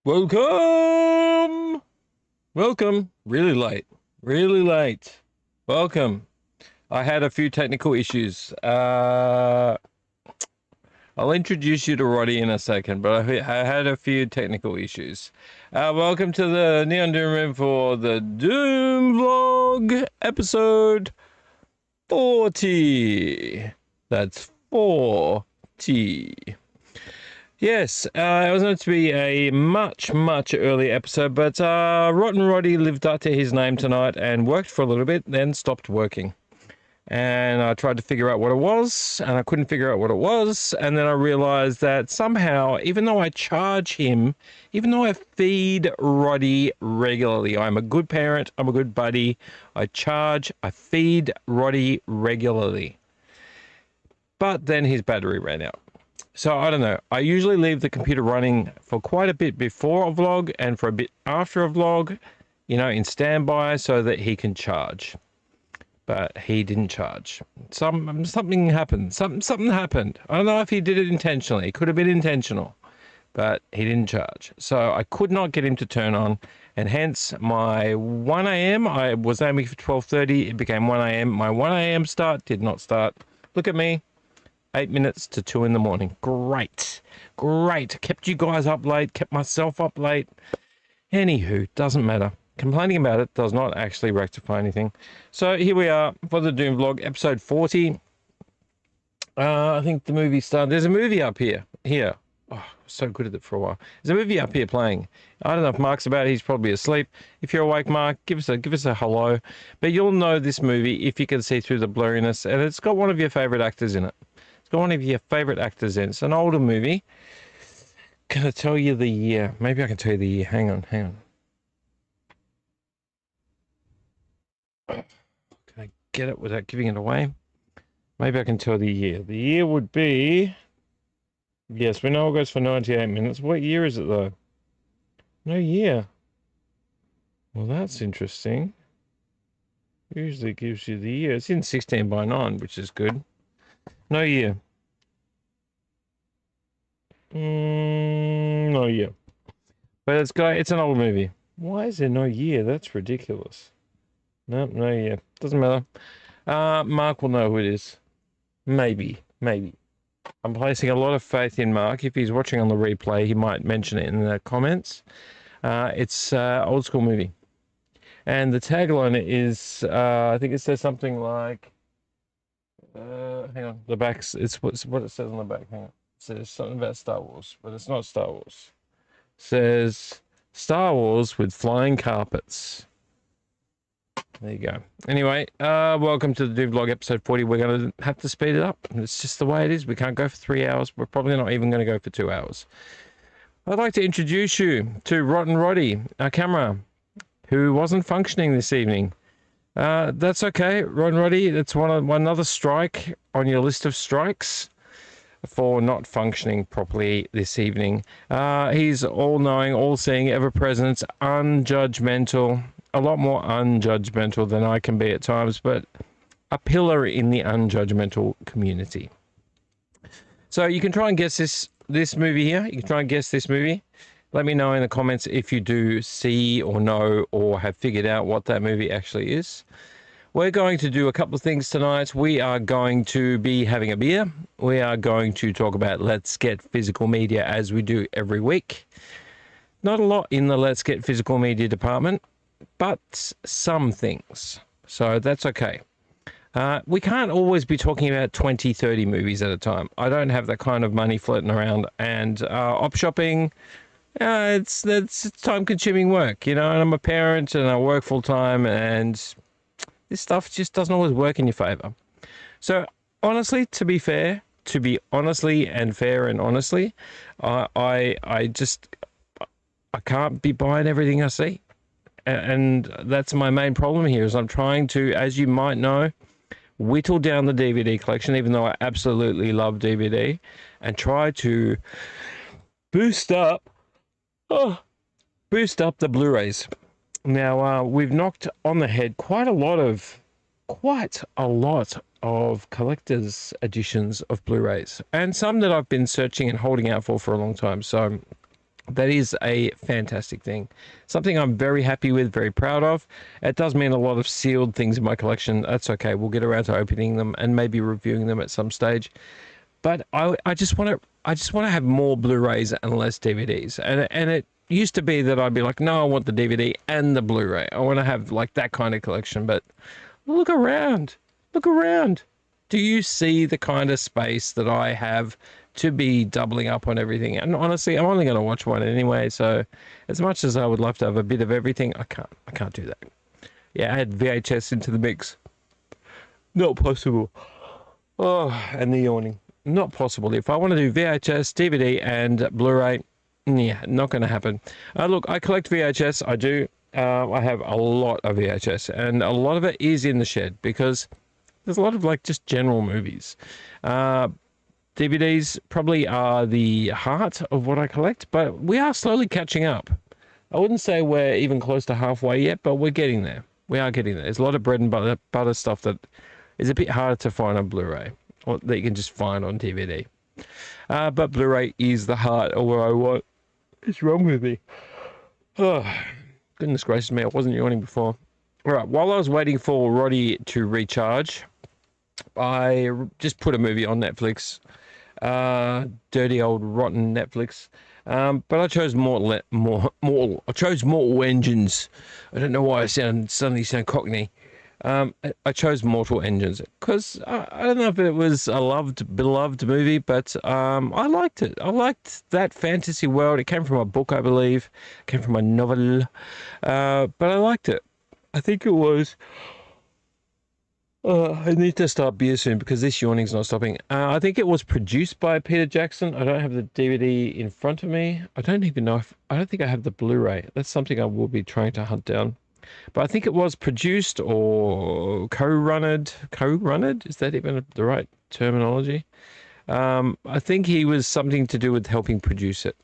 Welcome! Welcome. Really late. Really late. Welcome. I had a few technical issues. I'll introduce you to Roddy in a second, but I had a few technical issues. Welcome to the Neon Doom Room for the Doom Vlog episode 40. That's 40. Yes, it was meant to be a much earlier episode, but Rotten Roddy lived up to his name tonight and worked for a little bit, then stopped working. And I tried to figure out what it was, and I couldn't figure out what it was. And then I realized that somehow, even though I charge him, even though I feed Roddy regularly, I'm a good parent, I'm a good buddy, I feed Roddy regularly. But then his battery ran out. So I don't know. I usually leave the computer running for quite a bit before a vlog and for a bit after a vlog, you know, in standby so that he can charge. But he didn't charge. Something happened. Something happened. I don't know if he did it intentionally. It could have been intentional, but he didn't charge. So I could not get him to turn on, and hence my 1 a.m. I was aiming for 12:30. It became 1 a.m. My 1 a.m. start did not start. Look at me. 8 minutes to 2 in the morning. Great. Kept you guys up late, kept myself up late. Anywho, doesn't matter. Complaining about it does not actually rectify anything. So here we are for the Doom Vlog, episode 40. I think the movie started. There's a movie up here. Here. Oh, so good at it for a while. There's a movie up here playing. I don't know if Mark's about it. He's probably asleep. If you're awake, Mark, give us a hello. But you'll know this movie if you can see through the blurriness, and it's got one of your favorite actors in it. Got one of your favorite actors in. It's an older movie. Can I tell you the year? Maybe I can tell you the year. Hang on. Can I get it without giving it away? Maybe I can tell the year. The year would be... Yes, we know it goes for 98 minutes. What year is it, though? No year. Well, that's interesting. Usually gives you the year. It's in 16:9, which is good. No year. No year. But it's an old movie. Why is there no year? That's ridiculous. Nope, no year. Doesn't matter. Mark will know who it is. Maybe. I'm placing a lot of faith in Mark. If he's watching on the replay, he might mention it in the comments. It's an old school movie. And the tagline is, I think it says something like, hang on, the back's, it's what it says on the back. Hang on. It says something about Star Wars, but it's not Star Wars. It says Star Wars with flying carpets. There you go. Anyway, welcome to the Doom Vlog episode 40. We're going to have to speed it up. It's just the way it is. We can't go for 3 hours. We're probably not even going to go for 2 hours. I'd like to introduce you to Rotten Roddy, our camera, who wasn't functioning this evening. That's okay, Rotten Roddy. That's another strike on your list of strikes for not functioning properly this evening. He's all-knowing, all-seeing, ever-present, unjudgmental, a lot more unjudgmental than I can be at times, but a pillar in the unjudgmental community. So you can try and guess this movie here. You can try and guess this movie. Let me know in the comments if you do see or know or have figured out what that movie actually is. We're going to do a couple of things tonight. We are going to be having a beer. We are going to talk about Let's Get Physical Media as we do every week. Not a lot in the Let's Get Physical Media department, but some things. So that's okay. We can't always be talking about 20, 30 movies at a time. I don't have that kind of money floating around, and op shopping... it's time-consuming work, you know, and I'm a parent and I work full-time, and this stuff just doesn't always work in your favor. So, honestly, to be honestly and fair and honestly, I can't be buying everything I see. And that's my main problem here, is I'm trying to, as you might know, whittle down the DVD collection, even though I absolutely love DVD, and try to boost up the Blu-rays. Now, we've knocked on the head quite a lot of collector's editions of Blu-rays, and some that I've been searching and holding out for a long time. So That is a fantastic thing. Something I'm very happy with, very proud of. It does mean a lot of sealed things in my collection. That's okay. We'll get around to opening them and maybe reviewing them at some stage. But I just want to have more Blu-rays and less DVDs. And it used to be that I'd be like, no, I want the DVD and the Blu-ray. I want to have like that kind of collection. But look around. Look around. Do you see the kind of space that I have to be doubling up on everything? And honestly, I'm only going to watch one anyway. So as much as I would love to have a bit of everything, I can't do that. Yeah, add VHS into the mix. Not possible. Oh, and the yawning. Not possible. If I want to do VHS, DVD, and Blu-ray, yeah, not going to happen. Look, I collect VHS. I do. I have a lot of VHS, and a lot of it is in the shed because there's a lot of like just general movies. DVDs probably are the heart of what I collect, but we are slowly catching up. I wouldn't say we're even close to halfway yet, but we're getting there. We are getting there. There's a lot of bread and butter stuff that is a bit harder to find on Blu-ray, or that you can just find on DVD. But Blu-ray is the heart of what I want. What's wrong with me? Oh, goodness gracious me, I wasn't yawning before. All right, while I was waiting for Roddy to recharge, I just put a movie on Netflix. Dirty old rotten Netflix. But I chose I chose Mortal Engines. I don't know why I suddenly sound Cockney. I chose Mortal Engines because I don't know if it was a beloved movie, but I liked it. I liked that fantasy world. It came from a book, I believe. It came from a novel. But I liked it. I think it was... I need to start beer soon because this yawning's not stopping. I think it was produced by Peter Jackson. I don't have the DVD in front of me. I don't even know if... I don't think I have the Blu-ray. That's something I will be trying to hunt down. But I think it was produced or co-runned. Co-runned? Is that even the right terminology? I think he was something to do with helping produce it.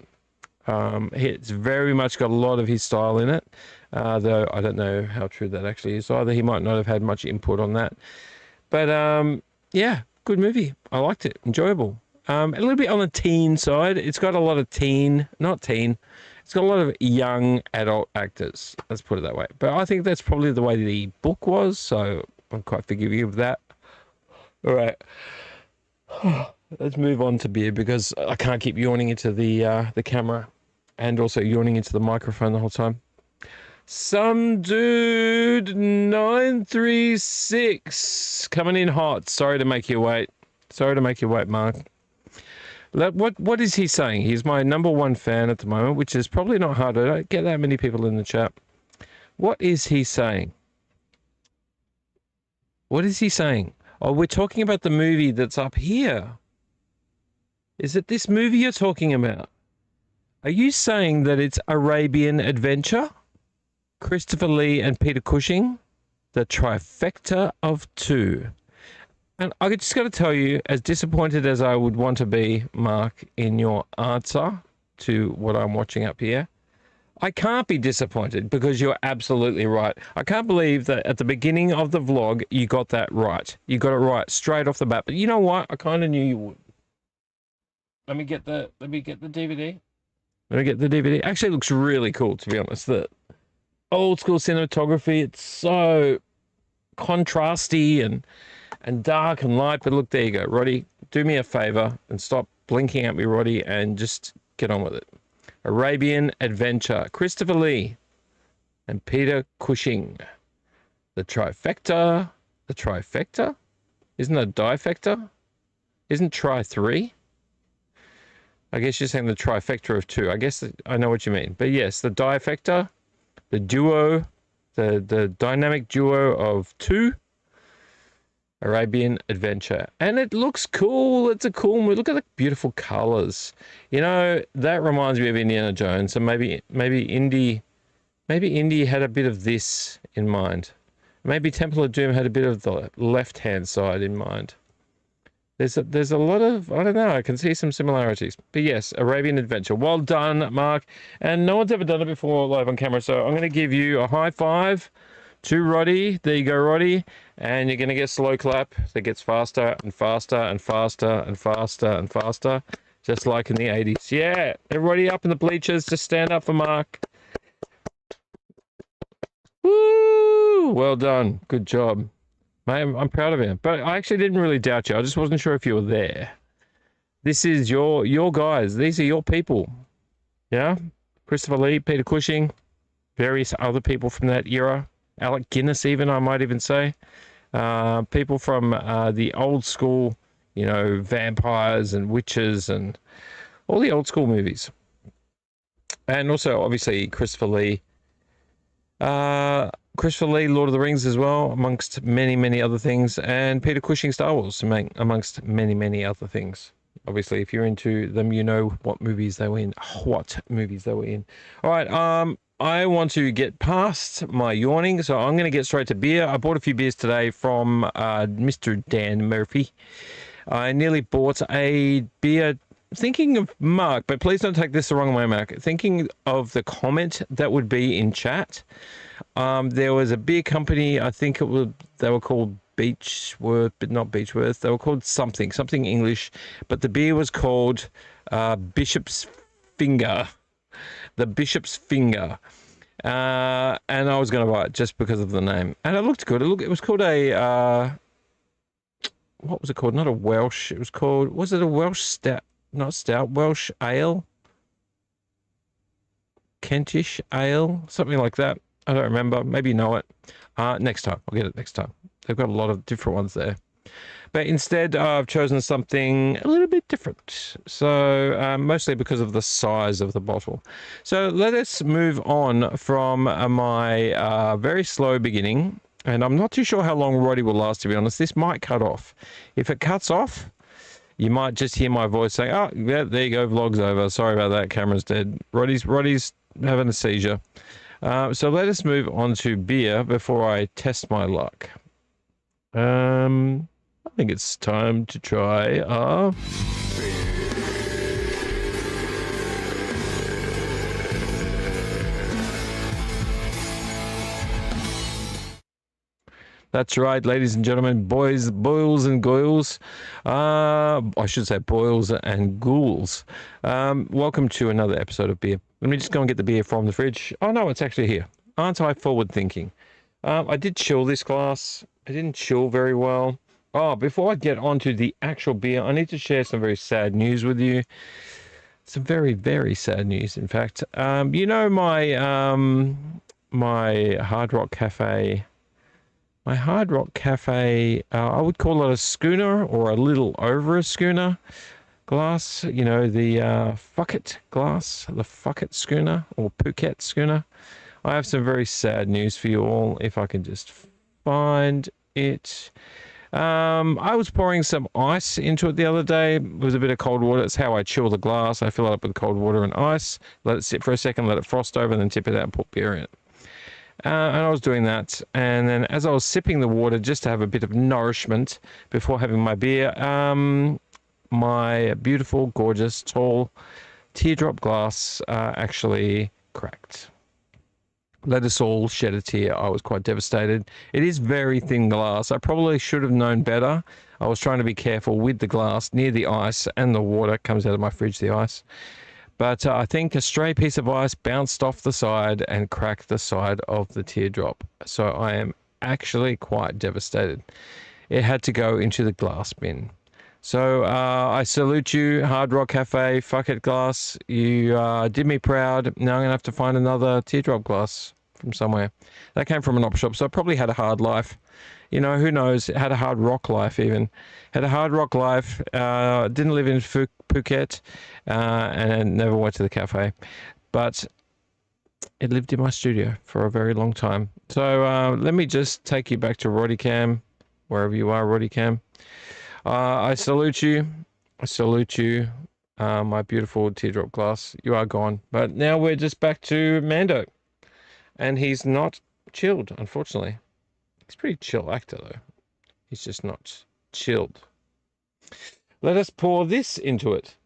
It's very much got a lot of his style in it, though I don't know how true that actually is either. He might not have had much input on that. But yeah, good movie. I liked it. Enjoyable. A little bit on the teen side. It's got a lot of it's got a lot of young adult actors. Let's put it that way. But I think that's probably the way the book was, so I'm quite forgiving of that. All right. Let's move on to beer because I can't keep yawning into the camera and also yawning into the microphone the whole time. Some dude 936 coming in hot. Sorry to make you wait. Sorry to make you wait, Mark. What is he saying? He's my number one fan at the moment, which is probably not hard. I don't get that many people in the chat. What is he saying? What is he saying? Oh, we're talking about the movie that's up here. Is it this movie you're talking about? Are you saying that it's Arabian Adventure? Christopher Lee and Peter Cushing? The trifecta of two. And I just got to tell you, as disappointed as I would want to be, Mark, in your answer to what I'm watching up here, I can't be disappointed because you're absolutely right. I can't believe that at the beginning of the vlog, you got that right. You got it right straight off the bat. But you know what? I kind of knew you would. Let me get the DVD. Let me get the DVD. Actually, it looks really cool, to be honest. The old school cinematography, it's so contrasty and dark and light. But look, there you go. Roddy, do me a favor and stop blinking at me, Roddy, and just get on with it. Arabian Adventure. Christopher Lee and Peter Cushing. The trifecta. The trifecta? Isn't it a difecta? Isn't tri 3? I guess you're saying the trifecta of 2. I guess I know what you mean. But yes, the difecta, the duo, the dynamic duo of 2. Arabian Adventure. And it looks cool. It's a cool movie. Look at the beautiful colors. You know, that reminds me of Indiana Jones. So maybe Indy had a bit of this in mind. Maybe Temple of Doom had a bit of the left-hand side in mind. There's a lot of, I don't know, I can see some similarities. But yes, Arabian Adventure. Well done, Mark. And no one's ever done it before live on camera, so I'm going to give you a high five to Roddy. There you go, Roddy. And you're going to get slow clap that gets faster and faster and faster and faster and faster. just like in the 80s. Yeah, everybody up in the bleachers, just stand up for Mark. Woo! Well done. Good job. Mate, I'm proud of you. But I actually didn't really doubt you. I just wasn't sure if you were there. This is your guys. These are your people. Yeah? Christopher Lee, Peter Cushing, various other people from that era. Alec Guinness even, I might even say. People from the old school, you know, vampires and witches and all the old school movies. And also, obviously, Christopher Lee, Lord of the Rings as well, amongst many, many other things. And Peter Cushing, Star Wars, amongst many, many other things. Obviously, if you're into them, you know what movies they were in. All right, I want to get past my yawning, so I'm going to get straight to beer. I bought a few beers today from Mr. Dan Murphy. I nearly bought a beer thinking of Mark, but please don't take this the wrong way, Mark. Thinking of the comment that would be in chat. There was a beer company, I think they were called Beechworth, but not Beechworth. They were called something English, but the beer was called Bishop's Finger. The Bishop's Finger. And I was going to buy it just because of the name. And it looked good. It was called a, what was it called? Not a Welsh. It was called, was it a Welsh stout? Not stout, Welsh ale? Kentish ale? Something like that. I don't remember. Maybe you know it. Next time. I'll get it next time. They've got a lot of different ones there. But instead, I've chosen something a little bit different. So, mostly because of the size of the bottle. So, let us move on from my very slow beginning. And I'm not too sure how long Roddy will last, to be honest. This might cut off. If it cuts off, you might just hear my voice saying, oh, yeah, there you go, vlog's over. Sorry about that, camera's dead. Roddy's having a seizure. So let us move on to beer before I test my luck. I think it's time to try our... That's right, ladies and gentlemen, boys and girls. I should say boils and ghouls. Welcome to another episode of beer. Let me just go and get the beer from the fridge. Oh, no, it's actually here. Aren't I forward thinking? I did chill this glass. I didn't chill very well. Oh, before I get on to the actual beer, I need to share some very sad news with you. Some very, very sad news, in fact. You know my my Hard Rock Cafe... My Hard Rock Cafe, I would call it a schooner or a little over a schooner glass. You know, the Phuket glass, the Phuket schooner or Phuket schooner. I have some very sad news for you all, if I can just find it. I was pouring some ice into it the other day. It was a bit of cold water. It's how I chill the glass. I fill it up with cold water and ice, let it sit for a second, let it frost over, and then tip it out and put beer in it. And I was doing that, and then as I was sipping the water just to have a bit of nourishment before having my beer, my beautiful, gorgeous, tall teardrop glass actually cracked. Let us all shed a tear. I was quite devastated. It is very thin glass. I probably should have known better. I was trying to be careful with the glass near the ice, and the water comes out of my fridge, the ice. But I think a stray piece of ice bounced off the side and cracked the side of the teardrop. So I am actually quite devastated. It had to go into the glass bin. So I salute you, Hard Rock Cafe, fuck it glass. You did me proud. Now I'm going to have to find another teardrop glass from somewhere. That came from an op shop, so I probably had a hard life. You know, who knows? It had a hard rock life even. Had a hard rock life. Didn't live in Phuket and never went to the cafe. But it lived in my studio for a very long time. So let me just take you back to Roddy Cam, wherever you are, Roddy Cam. I salute you. I salute you, my beautiful teardrop glass. You are gone. But now we're just back to Mando. And he's not chilled, unfortunately. He's a pretty chill actor, though. He's just not chilled. Let us pour this into it.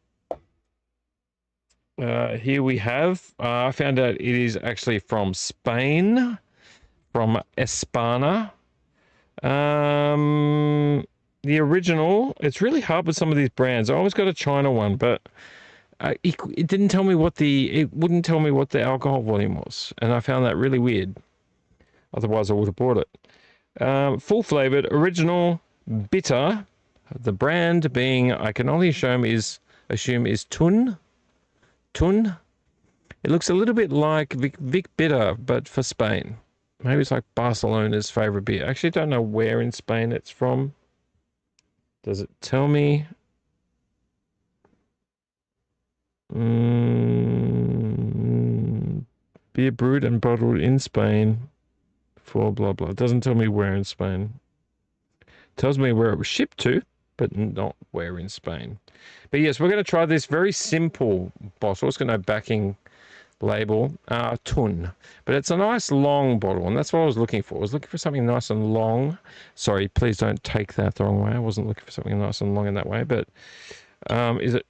Here we have, I found out it is actually from Spain, from Espana. the original, it's really hard with some of these brands. I always got a China one, but it didn't tell me it wouldn't tell me what the alcohol volume was. And I found that really weird. Otherwise, I would have bought it. Full flavored, original, bitter. The brand being, I can only assume is Tun. Tun. It looks a little bit like Vic Bitter, but for Spain. Maybe it's like Barcelona's favorite beer. I actually don't know where in Spain it's from. Does it tell me? Beer brewed and bottled in Spain for blah blah. It doesn't tell me where in Spain. It tells me where it was shipped to, but not where in Spain. But yes, we're going to try this very simple bottle. It's got no backing label, Tun. But it's a nice long bottle, and that's what I was looking for. I was looking for something nice and long. Sorry, please don't take that the wrong way. I wasn't looking for something nice and long in that way, but is it...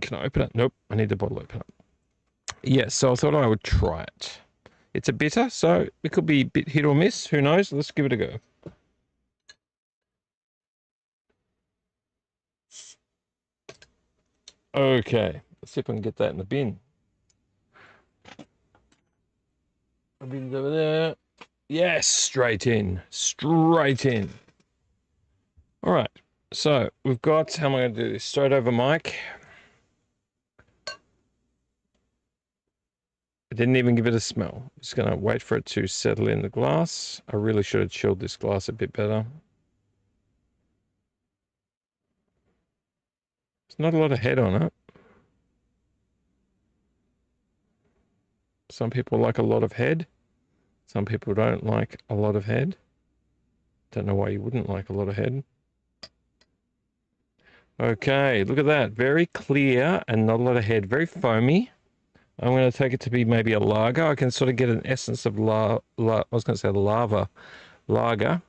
Can I open it? Nope, I need the bottle opener. Yes, so I thought I would try it. It's a bitter, so it could be a bit hit or miss. Who knows? Let's give it a go. Okay, let's see if I can get that in the bin. The bin's over there. Yes, straight in. Straight in. All right, so we've got... How am I going to do this? Straight over mic. I didn't even give it a smell. I'm just going to wait for it to settle in the glass. I really should have chilled this glass a bit better. There's not a lot of head on it. Some people like a lot of head. Some people don't like a lot of head. Don't know why you wouldn't like a lot of head. Okay, look at that. Very clear and not a lot of head. Very foamy. I'm going to take it to be maybe a lager. I can sort of get an essence of I was going to say lava lager.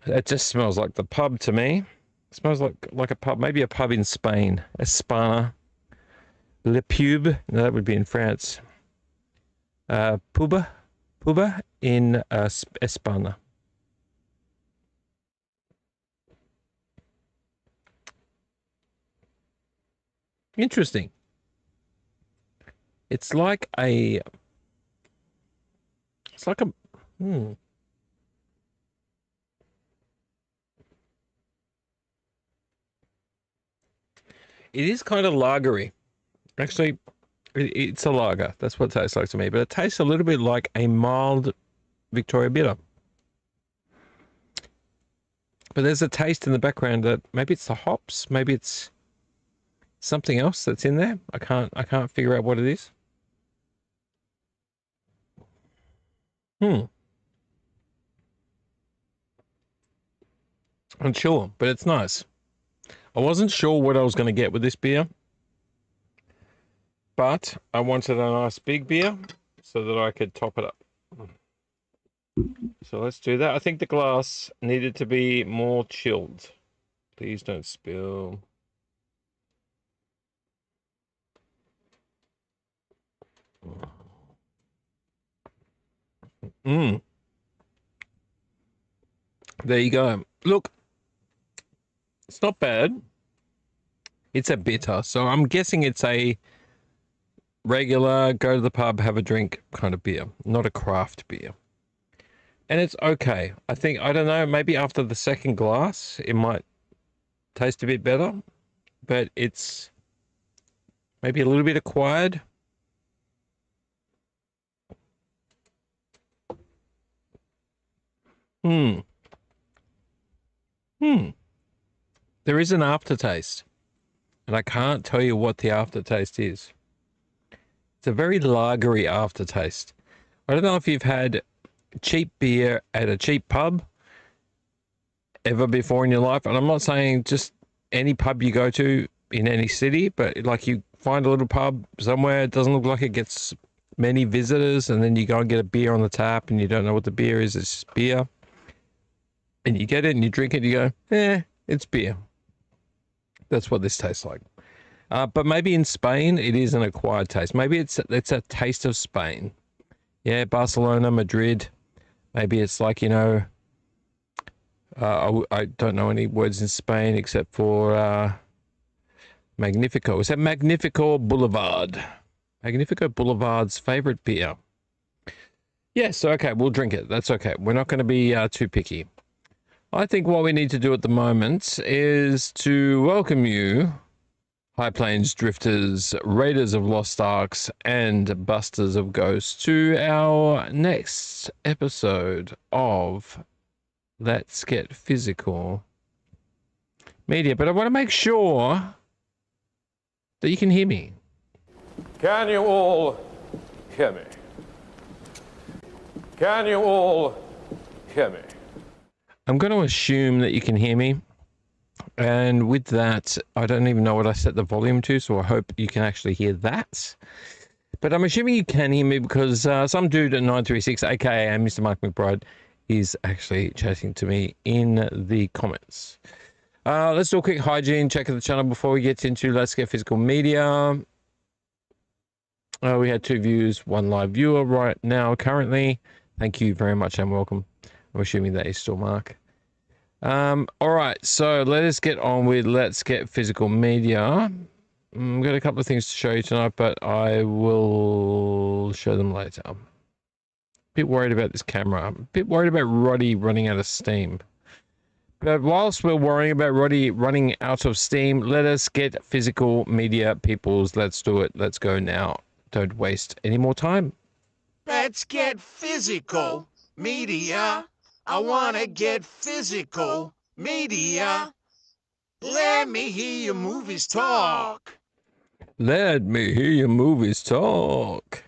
It just smells like the pub to me. It smells like a pub, maybe a pub in Spain. Espana. Le Pub. No, that would be in France. Puba in Espana. Interesting. It's like a... It is kind of lagery. Actually, it's a lager. That's what it tastes like to me. But it tastes a little bit like a mild Victoria bitter. But there's a taste in the background that maybe it's the hops, maybe it's something else that's in there. I can't figure out what it is. I'm sure, but it's nice. I wasn't sure what I was going to get with this beer, but I wanted a nice big beer so that I could top it up. So let's do that. I think the glass needed to be more chilled. Please don't spill. There you go. Look, it's not bad. It's a bitter, so I'm guessing it's a regular go to the pub, have a drink kind of beer, not a craft beer. And it's okay. I think, I don't know, maybe after the second glass, it might taste a bit better, but it's maybe a little bit acquired. There is an aftertaste, and I can't tell you what the aftertaste is. It's a very lagery aftertaste. I don't know if you've had cheap beer at a cheap pub ever before in your life, and I'm not saying just any pub you go to in any city, but like you find a little pub somewhere, it doesn't look like it gets many visitors, and then you go and get a beer on the tap and you don't know what the beer is, it's just beer. And you get it and you drink it and you go, it's beer. That's what this tastes like. But maybe in Spain, it is an acquired taste. Maybe it's a taste of Spain. Yeah, Barcelona, Madrid. Maybe it's like, you know, I don't know any words in Spain except for Magnifico. Is that Magnifico Boulevard? Magnifico Boulevard's favorite beer. Yes, okay, we'll drink it. That's okay. We're not going to be too picky. I think what we need to do at the moment is to welcome you, High Plains drifters, raiders of lost arks, and busters of ghosts, to our next episode of Let's Get Physical Media. But I want to make sure that you can hear me. Can you all hear me? Can you all hear me? I'm going to assume that you can hear me. And with that, I don't even know what I set the volume to, so I hope you can actually hear that. But I'm assuming you can hear me because some dude at 936, aka Mr. Mike McBride, is actually chatting to me in the comments. Let's do a quick hygiene check of the channel before we get into Let's Get Physical Media. We had 2 views, 1 live viewer right now currently. Thank you very much and welcome. I'm assuming that is still Mark. All right, so let us get on with Let's Get Physical Media. I've got a couple of things to show you tonight, but I will show them later. A bit worried about this camera. I'm a bit worried about Roddy running out of steam. But whilst we're worrying about Roddy running out of steam, let us get physical media, peoples. Let's do it. Let's go now. Don't waste any more time. Let's get physical media. I wanna get physical media. Let me hear your movies talk. Let me hear your movies talk.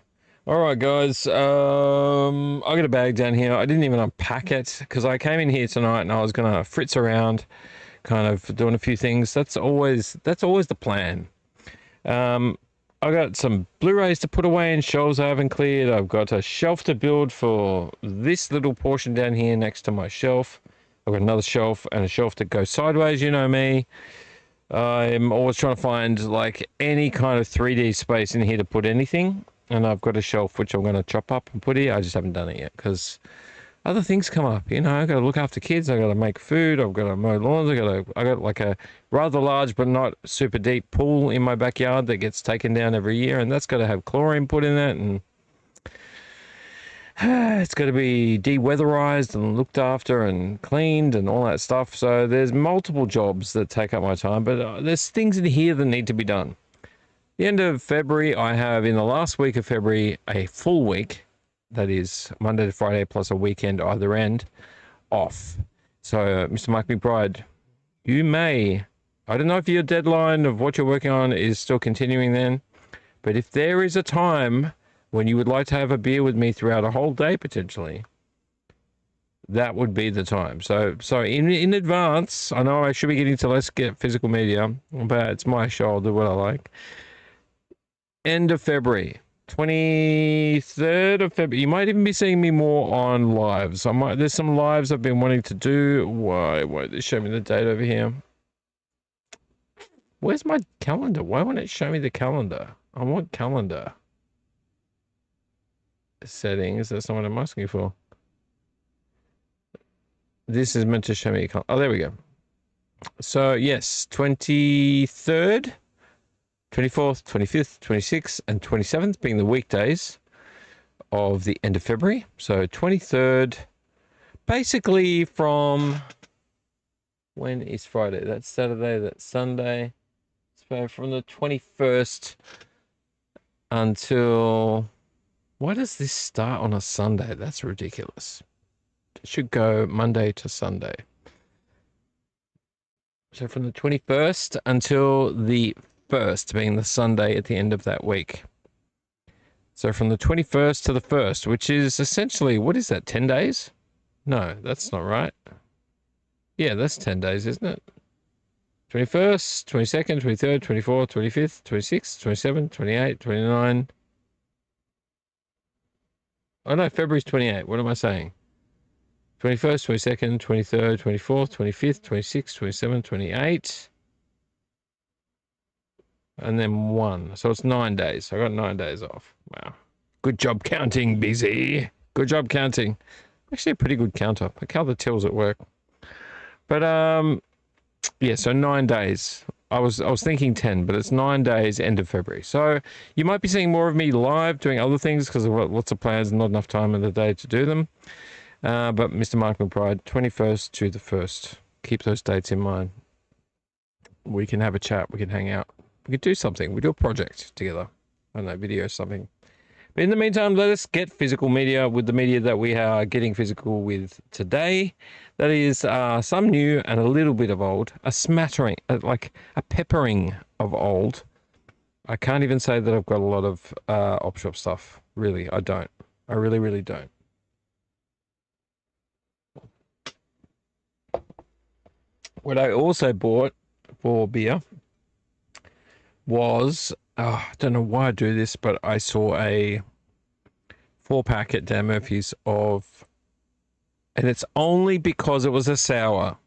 All right, guys. I got a bag down here. I didn't even unpack it because I came in here tonight and I was gonna fritz around, kind of doing a few things. That's always the plan. I got some Blu-rays to put away in shelves I haven't cleared. I've got a shelf to build for this little portion down here next to my shelf. I've got another shelf and a shelf that goes sideways. You know me. I'm always trying to find like any kind of 3D space in here to put anything. And I've got a shelf which I'm going to chop up and put here. I just haven't done it yet because other things come up. You know, I got to look after kids. I got to make food. I've got to mow lawns. I got like a rather large but not super deep pool in my backyard that gets taken down every year, and that's got to have chlorine put in it, and it's got to be de-weatherized and looked after and cleaned and all that stuff. So there's multiple jobs that take up my time, but there's things in here that need to be done. The end of February, I have in the last week of February a full week. That is Monday to Friday plus a weekend either end off. So, Mr. Mike McBride, you may, I don't know if your deadline of what you're working on is still continuing then, but if there is a time when you would like to have a beer with me throughout a whole day potentially, that would be the time. So in advance, I know I should be getting to Let's Get Physical Media, but it's my show, I'll do what I like. End of February. 23rd of February. You might even be seeing me more on lives. There's some lives I've been wanting to do. Why won't they show me the date over here? Where's my calendar? Why won't it show me the calendar? I want calendar. Settings. That's not what I'm asking for. This is meant to show me a calendar. Oh, there we go. So, yes, 23rd. 24th, 25th, 26th, and 27th being the weekdays of the end of February. So 23rd, basically from, when is Friday? That's Saturday, that's Sunday. So from the 21st until, why does this start on a Sunday? That's ridiculous. It should go Monday to Sunday. So from the 21st until the 1st, being the Sunday at the end of that week. So from the 21st to the 1st, which is essentially, what is that, 10 days? No, that's not right. Yeah, that's 10 days, isn't it? 21st, 22nd, 23rd, 24th, 25th, 26th, 27th, 28th, 29th. Oh no, February's 28. What am I saying? 21st, 22nd, 23rd, 24th, 25th, 26th, 27th, 28th. And then 1. So it's 9 days. I got 9 days off. Wow. Good job counting, busy. Good job counting. Actually a pretty good counter. I count the tills at work. But yeah, so 9 days. I was thinking 10, but it's 9 days, end of February. So you might be seeing more of me live doing other things because of lots of plans and not enough time in the day to do them. But Mr. Mark McBride, 21st to the 1st. Keep those dates in mind. We can have a chat. We can hang out. We can do something. We do a project together. I don't know, video, something. But in the meantime, let us get physical media with the media that we are getting physical with today. That is some new and a little bit of old. A smattering, like a peppering of old. I can't even say that I've got a lot of op shop stuff. Really, I don't. I really, really don't. What I also bought for beer was, I don't know why I do this, but I saw a 4-pack at Dan Murphy's of, and it's only because it was a sour.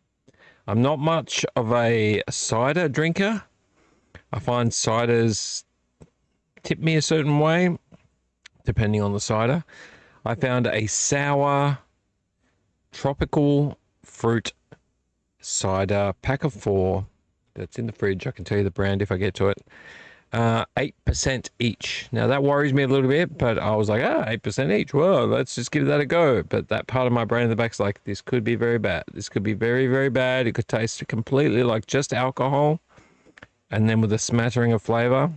I'm not much of a cider drinker. I find ciders tip me a certain way, depending on the cider. I found a sour tropical fruit cider pack of 4 that's in the fridge. I can tell you the brand if I get to it. 8% each. Now that worries me a little bit, but I was like, 8% each. Whoa, let's just give that a go. But that part of my brain in the back's like, this could be very bad. This could be very, very bad. It could taste completely like just alcohol and then with a smattering of flavor.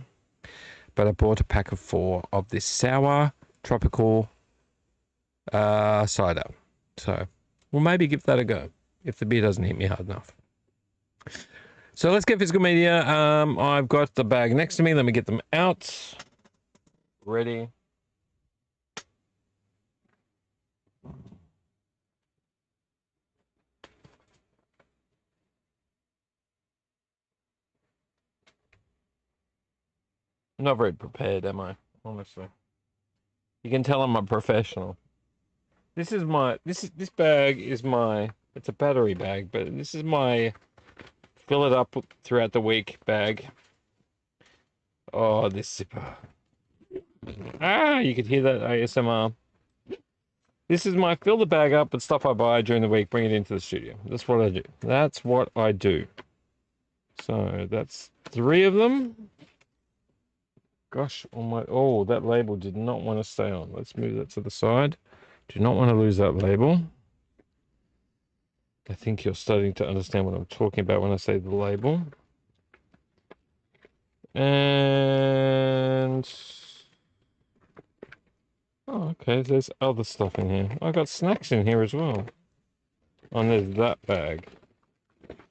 But I bought a pack of 4 of this sour tropical cider. So we'll maybe give that a go if the beer doesn't hit me hard enough. So let's get physical media. I've got the bag next to me. Let me get them out. Ready. I'm not very prepared, am I? Honestly. You can tell I'm a professional. This bag is my, it's a battery bag, but this is my fill it up throughout the week bag. Oh, this zipper. You could hear that ASMR. This is my fill the bag up with stuff I buy during the week, bring it into the studio. That's what I do. That's what I do. So that's 3 of them. Gosh, oh, that label did not want to stay on. Let's move that to the side. Do not want to lose that label. I think you're starting to understand what I'm talking about when I say the label. And oh, okay, there's other stuff in here. I got snacks in here as well. And there's that bag.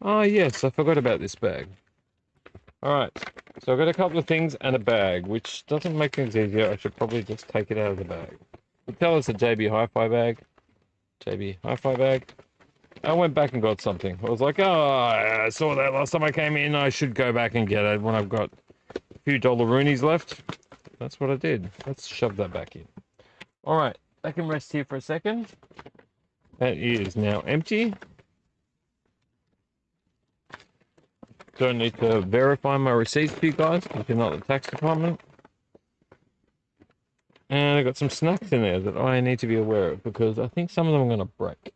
Oh yes, I forgot about this bag. Alright, so I've got a couple of things and a bag, which doesn't make things easier. I should probably just take it out of the bag. You tell us a JB Hi-Fi bag. JB Hi-Fi bag. I went back and got something. I was like, I saw that last time I came in. I should go back and get it when I've got a few dollaroonies left. That's what I did. Let's shove that back in. All right, that can rest here for a second. That is now empty. Don't need to verify my receipts for you guys because you're not the tax department. And I got some snacks in there that I need to be aware of because I think some of them are going to break.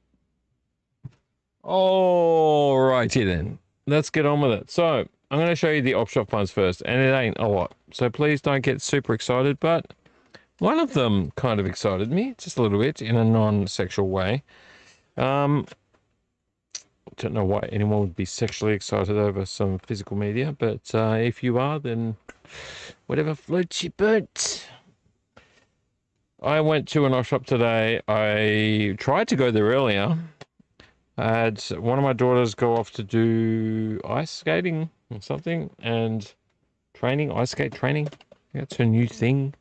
Alrighty then, let's get on with it. So I'm going to show you the op shop funds first, and it ain't a lot. So please don't get super excited, but one of them kind of excited me, just a little bit, in a non-sexual way. Don't know why anyone would be sexually excited over some physical media, but if you are, then whatever floats your boat. I went to an op shop today. I tried to go there earlier. I had one of my daughters go off to do ice skating or something, and training, ice skate training. That's her new thing.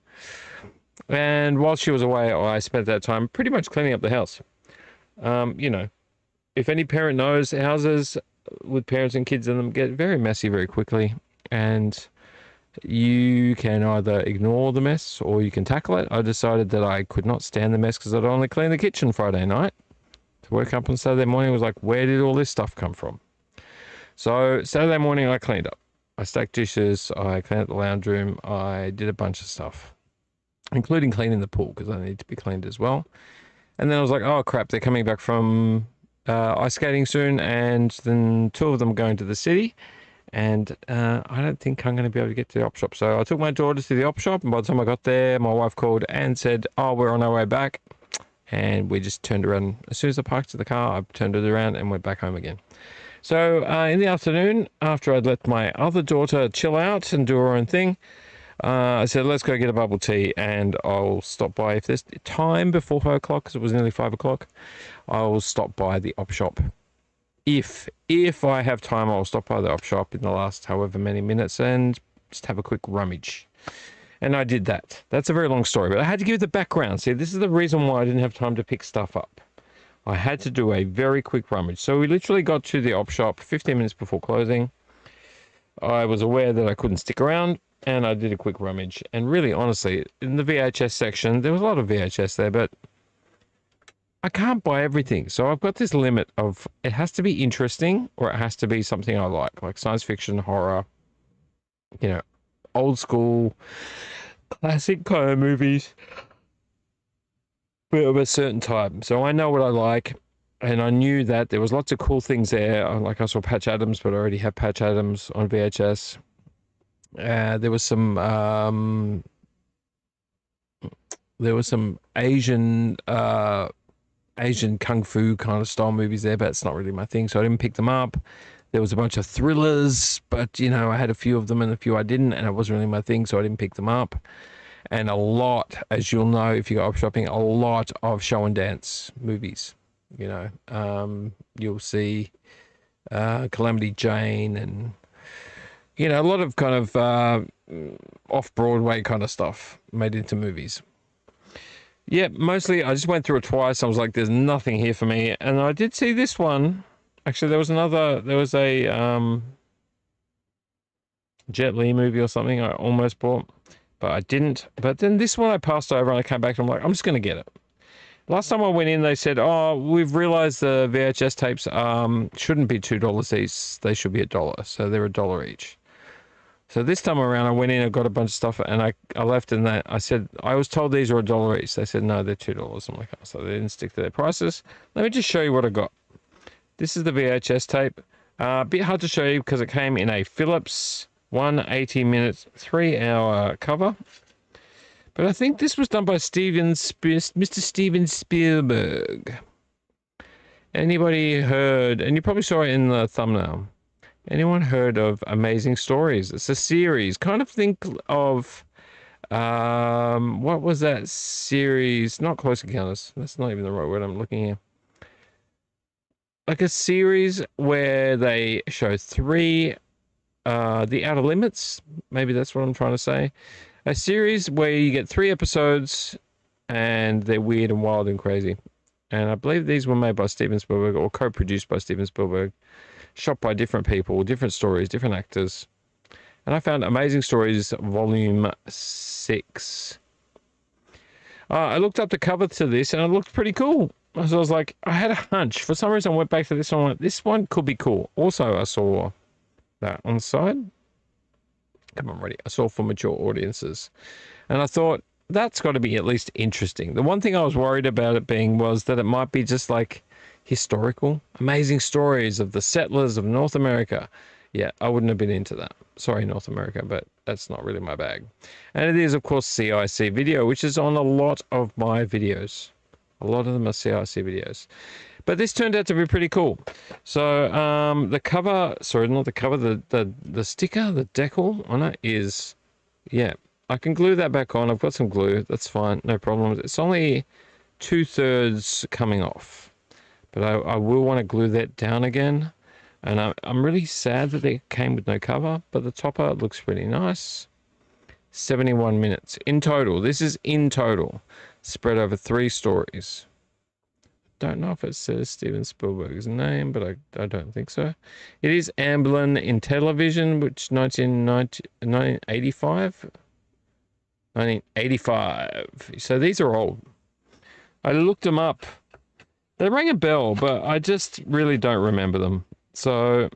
And while she was away, I spent that time pretty much cleaning up the house. You know, if any parent knows, houses with parents and kids in them get very messy very quickly, and you can either ignore the mess or you can tackle it. I decided that I could not stand the mess because I'd only clean the kitchen Friday night. To work up on Saturday morning was like, where did all this stuff come from? So Saturday morning I cleaned up. I stacked dishes, I cleaned up the lounge room, I did a bunch of stuff, including cleaning the pool because I need to be cleaned as well. And then I was like, oh crap, they're coming back from ice skating soon, and then 2 of them going to the city. And I don't think I'm going to be able to get to the op shop. So I took my daughter to the op shop, and by the time I got there, my wife called and said, "Oh, we're on our way back." And we just turned around. As soon as I parked the car, I turned it around and went back home again. So in the afternoon, after I'd let my other daughter chill out and do her own thing, I said, let's go get a bubble tea, and I'll stop by if there's time before 5 o'clock, because it was nearly 5 o'clock. I'll stop by the op shop. If I have time, I'll stop by the op shop in the last however many minutes and just have a quick rummage. And I did that. That's a very long story, but I had to give the background. See, this is the reason why I didn't have time to pick stuff up. I had to do a very quick rummage. So we literally got to the op shop 15 minutes before closing. I was aware that I couldn't stick around, and I did a quick rummage. And really, honestly, in the VHS section, there was a lot of VHS there, but I can't buy everything. So I've got this limit of, it has to be interesting, or it has to be something I like science fiction, horror, you know, old school, classic kind of movies, but of a certain type. So I know what I like, and I knew that there was lots of cool things there. Like I saw Patch Adams, but I already have Patch Adams on VHS. There was some Asian kung fu kind of style movies there, but it's not really my thing, so I didn't pick them up. There was a bunch of thrillers, but you know, I had a few of them and a few I didn't, and it wasn't really my thing, so I didn't pick them up. And a lot, as you'll know if you go up shopping, a lot of show and dance movies. You know, you'll see Calamity Jane, and you know, a lot of kind of off-Broadway kind of stuff made into movies. Yeah, mostly I just went through it twice. I was like, there's nothing here for me. And I did see this one. Actually, there was a Jet Li movie or something I almost bought, but I didn't. But then this one I passed over, and I came back and I'm like, I'm just going to get it. Last time I went in, they said, oh, we've realized the VHS tapes shouldn't be $2 each. They should be $1. So they're $1 each. So this time around, I went in and got a bunch of stuff, and I left, and I said, I was told these are $1 each. They said, no, they're $2. I'm like, oh, so they didn't stick to their prices. Let me just show you what I got. This is the VHS tape. A bit hard to show you because it came in a Philips 180-minute, 3-hour cover. But I think this was done by Mr. Steven Spielberg. Anybody heard, and you probably saw it in the thumbnail, anyone heard of Amazing Stories? It's a series. Kind of think of, what was that series? Not Close Encounters. That's not even the right word I'm looking here. Like a series where they show 3, The Outer Limits. Maybe that's what I'm trying to say. A series where you get 3 episodes and they're weird and wild and crazy. And I believe these were made by Steven Spielberg, or co-produced by Steven Spielberg. Shot by different people, different stories, different actors. And I found Amazing Stories Volume 6. I looked up the cover to this, and it looked pretty cool. So I was like, I had a hunch. For some reason, I went back to this one. I went, this one could be cool. Also, I saw that on the side. Come on, ready. I saw for mature audiences. And I thought, that's got to be at least interesting. The one thing I was worried about it being was that it might be just like historical, amazing stories of the settlers of North America. Yeah, I wouldn't have been into that. Sorry, North America, but that's not really my bag. And it is, of course, CIC video, which is on a lot of my videos. A lot of them are CIC videos. But this turned out to be pretty cool. So the cover, sorry, not the cover, the sticker, the decal on it is, yeah, I can glue that back on. I've got some glue. That's fine. No problem. It's only 2/3 coming off. But I will want to glue that down again. And I'm really sad that they came with no cover, but the topper looks pretty nice. 71 minutes in total. This is in total, spread over 3 stories. Don't know if it says Steven Spielberg's name, but I don't think so. It is Amblin in television, which 1985? 1985. So these are old. I looked them up. They rang a bell, but I just really don't remember them. So,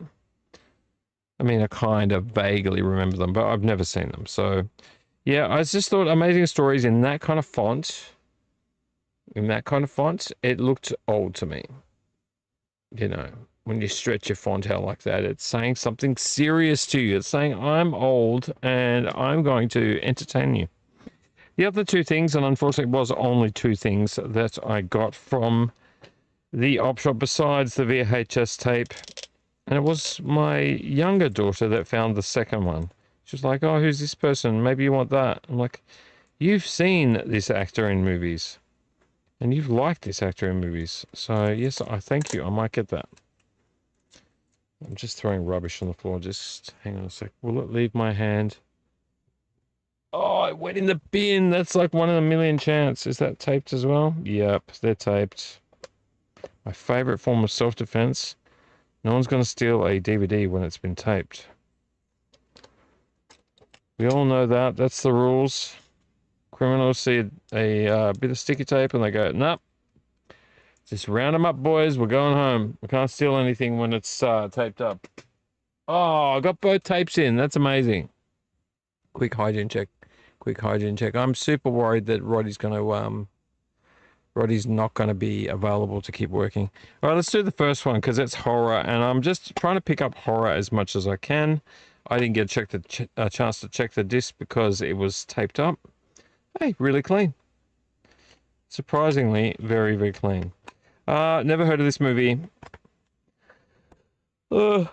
I mean, I kind of vaguely remember them, but I've never seen them. So, yeah, I just thought Amazing Stories in that kind of font, it looked old to me. you know, when you stretch your font out like that, it's saying something serious to you. It's saying, I'm old and I'm going to entertain you. The other two things, and unfortunately it was only two things that I got from the op shop besides the VHS tape, and it was my younger daughter that found the second one. She was like, oh, who's this person? Maybe you want that. I'm like, you've seen this actor in movies, and you've liked this actor in movies. So, yes, I thank you. I might get that. I'm just throwing rubbish on the floor. Just hang on a sec. Will it leave my hand? Oh, it went in the bin. That's like 1 in a million chance. Is that taped as well? Yep, they're taped. My favorite form of self-defense. No one's going to steal a DVD when it's been taped. We all know that. That's the rules. Criminals see a bit of sticky tape and they go, nope. Just round them up, boys. We're going home. We can't steal anything when it's taped up. Oh, I got both tapes in. That's amazing. Quick hygiene check. Quick hygiene check. I'm super worried that Roddy's not going to be available to keep working. All right, let's do the first one because it's horror, and I'm just trying to pick up horror as much as I can. I didn't get a chance to check the disc because it was taped up. Hey, really clean. Surprisingly, very, very clean. Never heard of this movie. I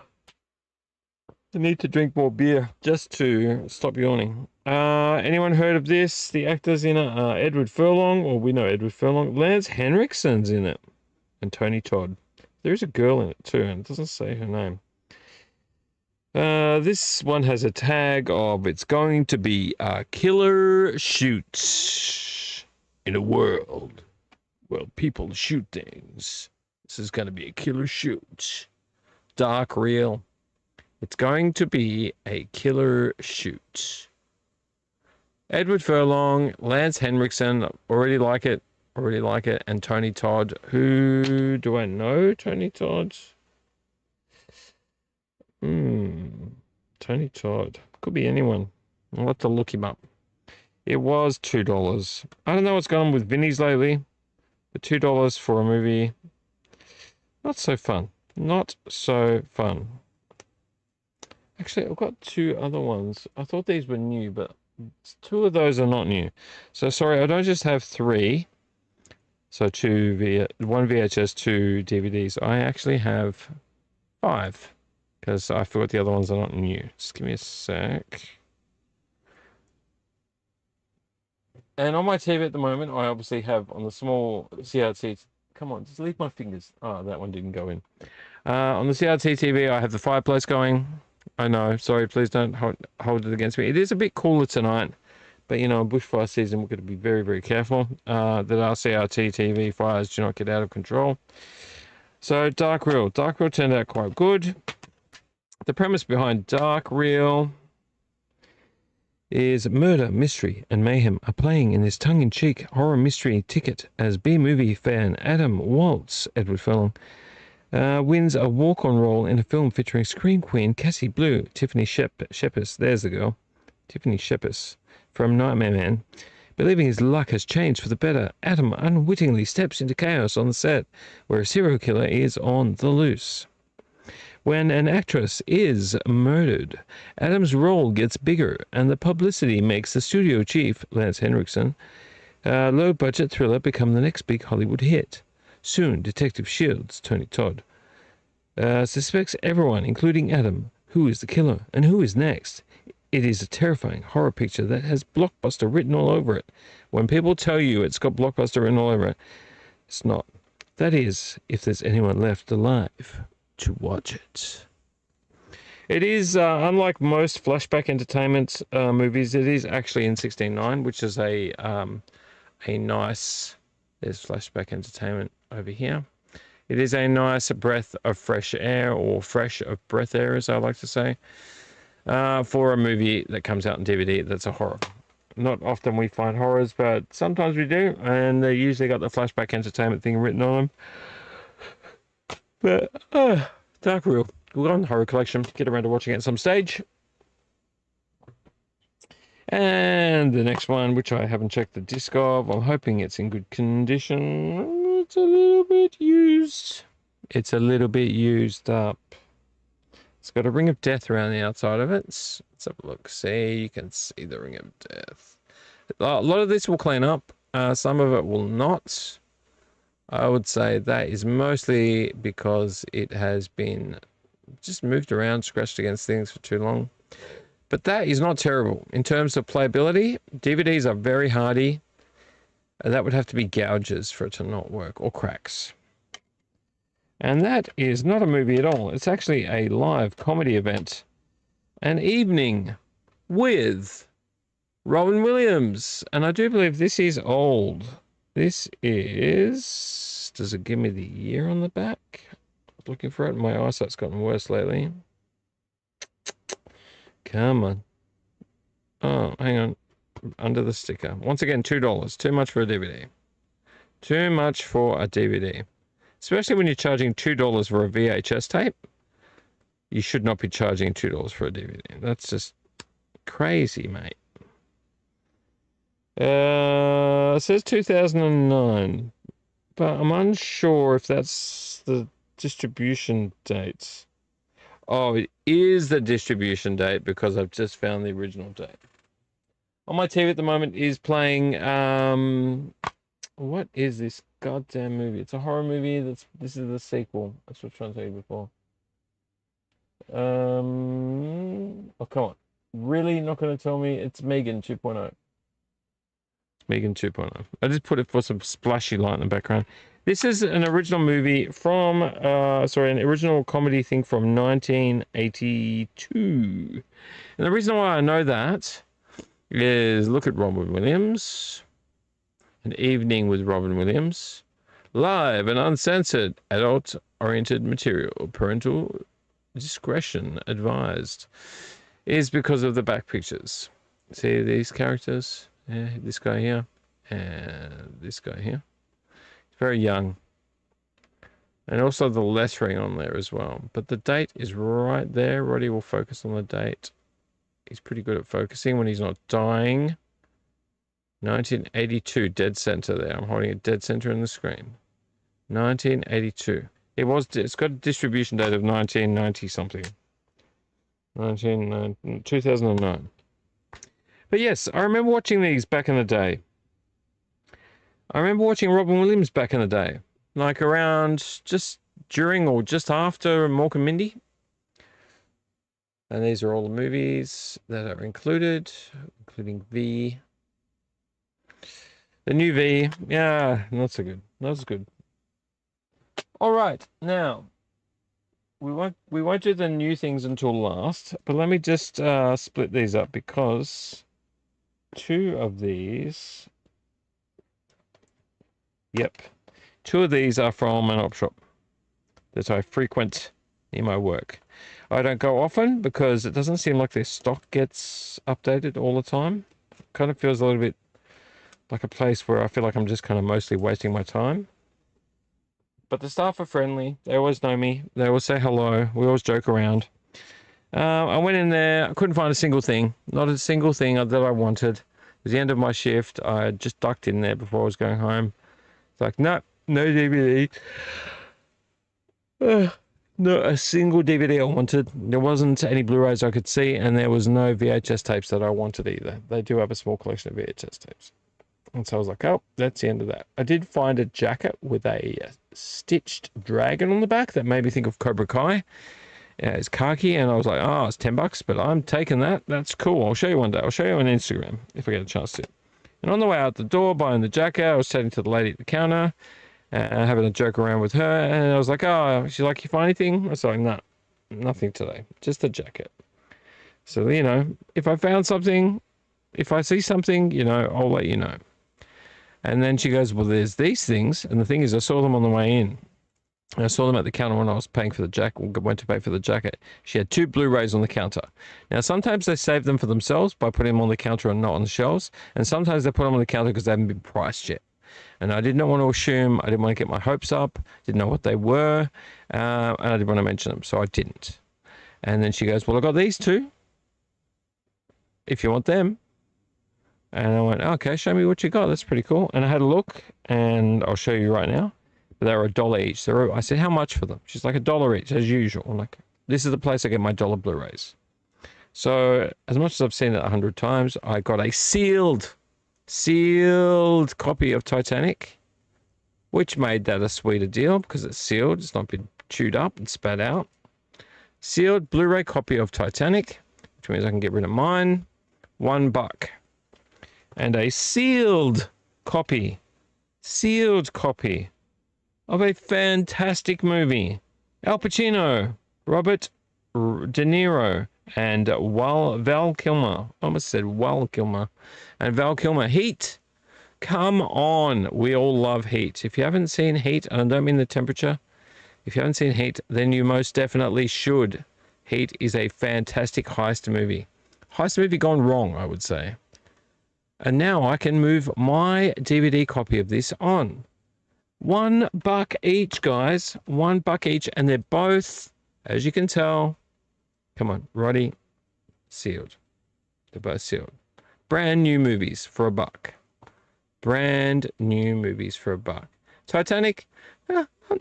need to drink more beer just to stop yawning. Anyone heard of this? The actors in it are Edward Furlong, or we know Edward Furlong. Lance Henriksen's in it. And Tony Todd. There's a girl in it too, and it doesn't say her name. This one has a tag of it's going to be a killer shoot in a world where people shoot things. This is going to be a killer shoot. Dark real. It's going to be a killer shoot. Edward Furlong, Lance Henriksen, already like it, and Tony Todd. Who do I know? Tony Todd? Tony Todd. Could be anyone. I'll have to look him up. It was $2. I don't know what's going on with Vinnies lately, but $2 for a movie, not so fun. Not so fun. Actually, I've got two other ones. I thought these were new, but two of those are not new. So sorry, I don't just have three. So one VHS, two DVDs. I actually have 5 because I forgot the other ones are not new. Just give me a sec. And on my TV at the moment, I obviously have on the small CRT. Come on, just leave my fingers. Oh, that one didn't go in. On the CRT TV, I have the fireplace going. I know, sorry, please don't hold it against me. It is a bit cooler tonight, but you know, bushfire season, we're going to be very, very careful that our CRT TV fires do not get out of control. So, Dark Reel. Dark Reel turned out quite good. The premise behind Dark Reel is murder, mystery, and mayhem are playing in this tongue-in-cheek horror mystery ticket as B-movie fan Adam Waltz, Edward Furlong, wins a walk-on role in a film featuring Scream Queen Cassie Blue, Tiffany Shepis, there's the girl, Tiffany Shepis, from Nightmare Man. Believing his luck has changed for the better, Adam unwittingly steps into chaos on the set, where a serial killer is on the loose. When an actress is murdered, Adam's role gets bigger, and the publicity makes the studio chief, Lance Henriksen, low-budget thriller become the next big Hollywood hit. Soon, Detective Shields, Tony Todd, suspects everyone, including Adam, who is the killer and who is next. It is a terrifying horror picture that has blockbuster written all over it. When people tell you it's got blockbuster written all over it, it's not. That is, if there's anyone left alive to watch it. It is, unlike most flashback entertainment movies, it is actually in 16:9, which is a nice... There's flashback entertainment over here. It is a nice breath of fresh air, or fresh of breath air, as I like to say, for a movie that comes out on DVD that's a horror. Not often we find horrors, but sometimes we do, and they usually got the flashback entertainment thing written on them. But, Dark Reel. We'll go on the horror collection, get around to watching it at some stage. And the next one, which I haven't checked the disc of, I'm hoping it's in good condition. It's a little bit used. It's a little bit used up. It's got a ring of death around the outside of it. Let's have a look. See, you can see the ring of death. A lot of this will clean up. Some of it will not. I would say that is mostly because it has been just moved around, scratched against things for too long. But that is not terrible. In terms of playability, DVDs are very hardy. That would have to be gouges for it to not work, or cracks. And that is not a movie at all. It's actually a live comedy event. An evening with Robin Williams. And I do believe this is old. This is... Does it give me the year on the back? I was looking for it. My eyesight's gotten worse lately. Come on. Oh, hang on. Under the sticker. Once again, $2. Too much for a DVD. Too much for a DVD. Especially when you're charging $2 for a VHS tape. You should not be charging $2 for a DVD. That's just crazy, mate. It says 2009. But I'm unsure if that's the distribution date. Oh, it is the distribution date because I've just found the original date. On my TV at the moment is playing, what is this goddamn movie? It's a horror movie. This is the sequel. That's what I was trying to tell you before. Oh, come on. Really not going to tell me? It's Megan 2.0. Megan 2.0. I just put it for some splashy light in the background. This is an original movie from, an original comedy thing from 1982. And the reason why I know that is look at Robin Williams. An evening with Robin Williams. Live and uncensored, adult-oriented material. Parental discretion advised. Is because of the back pictures. See these characters? Yeah, this guy here and this guy here. He's very young. And also the lettering on there as well. But the date is right there. Roddy will focus on the date. He's pretty good at focusing when he's not dying. 1982, dead center there. I'm holding it dead center in the screen. 1982. It's got a distribution date of 1990 something. 2009. But yes, I remember watching these back in the day. I remember watching Robin Williams back in the day. Like around just during or just after Mork and Mindy. And these are all the movies that are included, including V. The new V. Yeah, not so good. Not so good. All right, now we won't do the new things until last, but let me just split these up because two of these are from an op shop that I frequent in my work. I don't go often because it doesn't seem like their stock gets updated all the time. It kind of feels a little bit like a place where I feel like I'm just kind of mostly wasting my time. But the staff are friendly. They always know me. They always say hello. We always joke around. I went in there. I couldn't find a single thing. Not a single thing that I wanted. It was the end of my shift. I just ducked in there before I was going home. It's like, no DVD. Not a single DVD I wanted. There wasn't any Blu-rays I could see, and there was no VHS tapes that I wanted either. They do have a small collection of VHS tapes. And so I was like, oh, that's the end of that. I did find a jacket with a stitched dragon on the back that made me think of Cobra Kai. It's khaki, and I was like, oh, it's $10, but I'm taking that. That's cool. I'll show you one day. I'll show you on Instagram if I get a chance to. And on the way out the door, buying the jacket, I was chatting to the lady at the counter, having a joke around with her, and I was like, oh, she's like, you find anything? I was like, no, nothing today. Just the jacket. So, you know, if I found something, if I see something, you know, I'll let you know. And then she goes, well, there's these things. And the thing is, I saw them on the way in. And I saw them at the counter when I was paying for the jacket, went to pay for the jacket. She had 2 Blu-rays on the counter. Now, sometimes they save them for themselves by putting them on the counter and not on the shelves. And sometimes they put them on the counter because they haven't been priced yet. And I did not want to assume, I didn't want to get my hopes up, didn't know what they were, and I didn't want to mention them, so I didn't. And then she goes, well, I got these 2, if you want them. And I went, okay, show me what you got. That's pretty cool. And I had a look, and I'll show you right now. But they were $1 each. So I said, how much for them? She's like, $1 each, as usual. I'm like, this is the place I get my dollar Blu-rays. So as much as I've seen it 100 times, I got a sealed copy of Titanic, which made that a sweeter deal because it's sealed. It's not been chewed up and spat out. Sealed Blu-ray copy of Titanic, which means I can get rid of mine. $1. And a sealed copy of a fantastic movie. Al Pacino, Robert De Niro, and Val Kilmer. I almost said Val Kilmer. And Val Kilmer. Heat. Come on. We all love Heat. If you haven't seen Heat, and I don't mean the temperature, if you haven't seen Heat, then you most definitely should. Heat is a fantastic heist movie. Heist movie gone wrong, I would say. And now I can move my DVD copy of this on. $1 each, guys. $1 each. And they're both, as you can tell, come on, Roddy, sealed. They're both sealed. Brand new movies for $1. Brand new movies for $1. Titanic,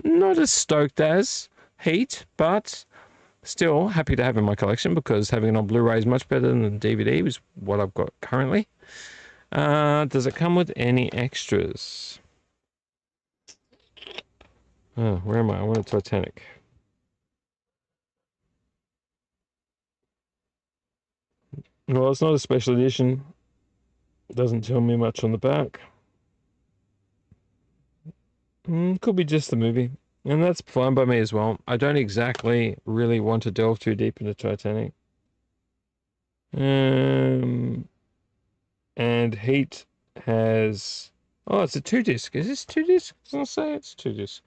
not as stoked as Heat, but still happy to have in my collection because having it on Blu-ray is much better than the DVD, is what I've got currently. Does it come with any extras? Oh, where am I? I want a Titanic. Well, it's not a special edition. It doesn't tell me much on the back. Could be just the movie. And that's fine by me as well. I don't exactly really want to delve too deep into Titanic. And Heat has... Oh, it's a 2-disc. Is this 2-disc? Doesn't it say it's 2-disc?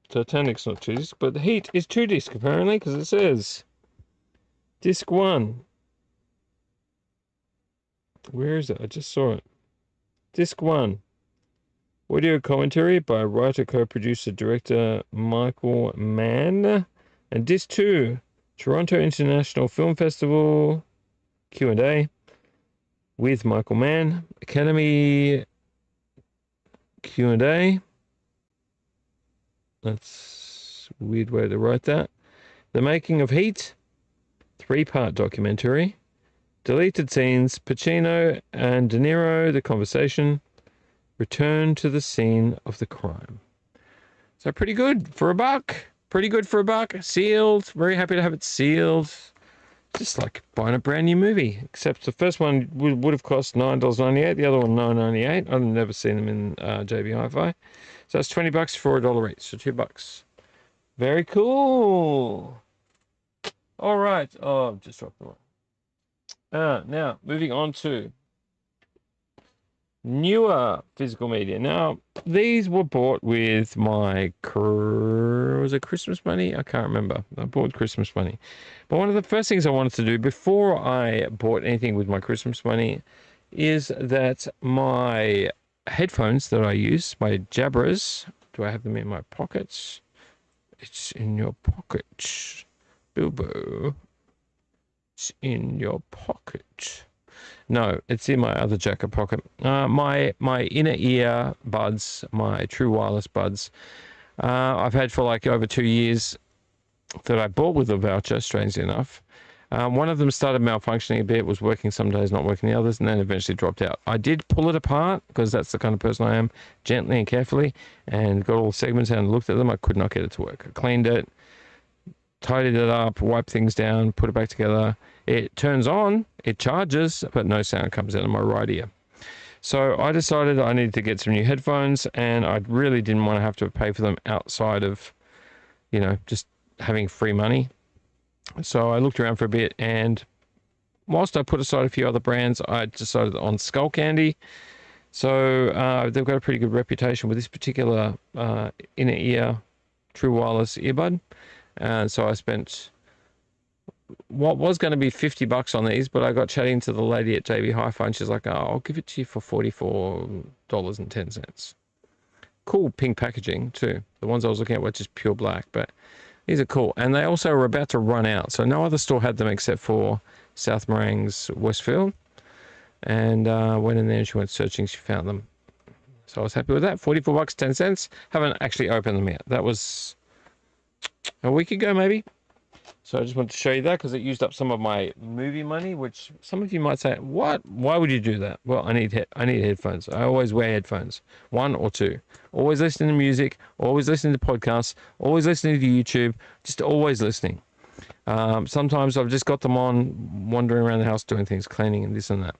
Titanic's not 2-disc, but the Heat is 2-disc apparently, because it says disc 1. Where is it? I just saw it. Disc 1. Audio commentary by writer, co-producer, director Michael Mann. And disc 2, Toronto International Film Festival Q&A with Michael Mann. Academy Q&A. That's a weird way to write that. The Making of Heat, 3-part documentary. Deleted scenes, Pacino and De Niro, the conversation. Return to the scene of the crime. So pretty good for $1. Pretty good for $1. Sealed. Very happy to have it sealed. Just like buying a brand new movie. Except the first one would have cost $9.98. The other one $9.98. I've never seen them in JB Hi-Fi. So that's $20 for $1 each. So $2. Very cool. All right. Oh, I've just dropped the one. Now, moving on to newer physical media. Now, these were bought with my, was it Christmas money? I can't remember. I bought Christmas money. But one of the first things I wanted to do before I bought anything with my Christmas money is that my headphones that I use, my Jabras, do I have them in my pockets? It's in your pocket, Bilbo. It's in your pocket. No, it's in my other jacket pocket. My inner ear buds, my true wireless buds, I've had for like over 2 years that I bought with a voucher, strangely enough. One of them started malfunctioning a bit, was working some days, not working the others, and then eventually dropped out. I did pull it apart, because that's the kind of person I am, gently and carefully, and got all the segments out and looked at them. I could not get it to work. I cleaned it, tidied it up, wiped things down, put it back together. It turns on, it charges, but no sound comes out of my right ear. So I decided I needed to get some new headphones, and I really didn't want to have to pay for them outside of, you know, just having free money. So I looked around for a bit, and whilst I put aside a few other brands, I decided on Skull Candy. So they've got a pretty good reputation with this particular inner ear true wireless earbud. So I spent what was going to be $50 on these, but I got chatting to the lady at JB Hi-Fi, and she's like, "Oh, I'll give it to you for $44.10. Cool pink packaging too. The ones I was looking at were just pure black, but these are cool. And they also were about to run out, so no other store had them except for South Morang's Westfield. And went in there and she went searching. She found them. So I was happy with that. 44 bucks, 10 cents. Haven't actually opened them yet. That was a week ago, maybe. So I just wanted to show you that because it used up some of my movie money, which some of you might say, what? Why would you do that? Well, I need headphones. I always wear headphones, one or two. Always listening to music, always listening to podcasts, always listening to YouTube, just always listening. Sometimes I've just got them on, wandering around the house doing things, cleaning and this and that.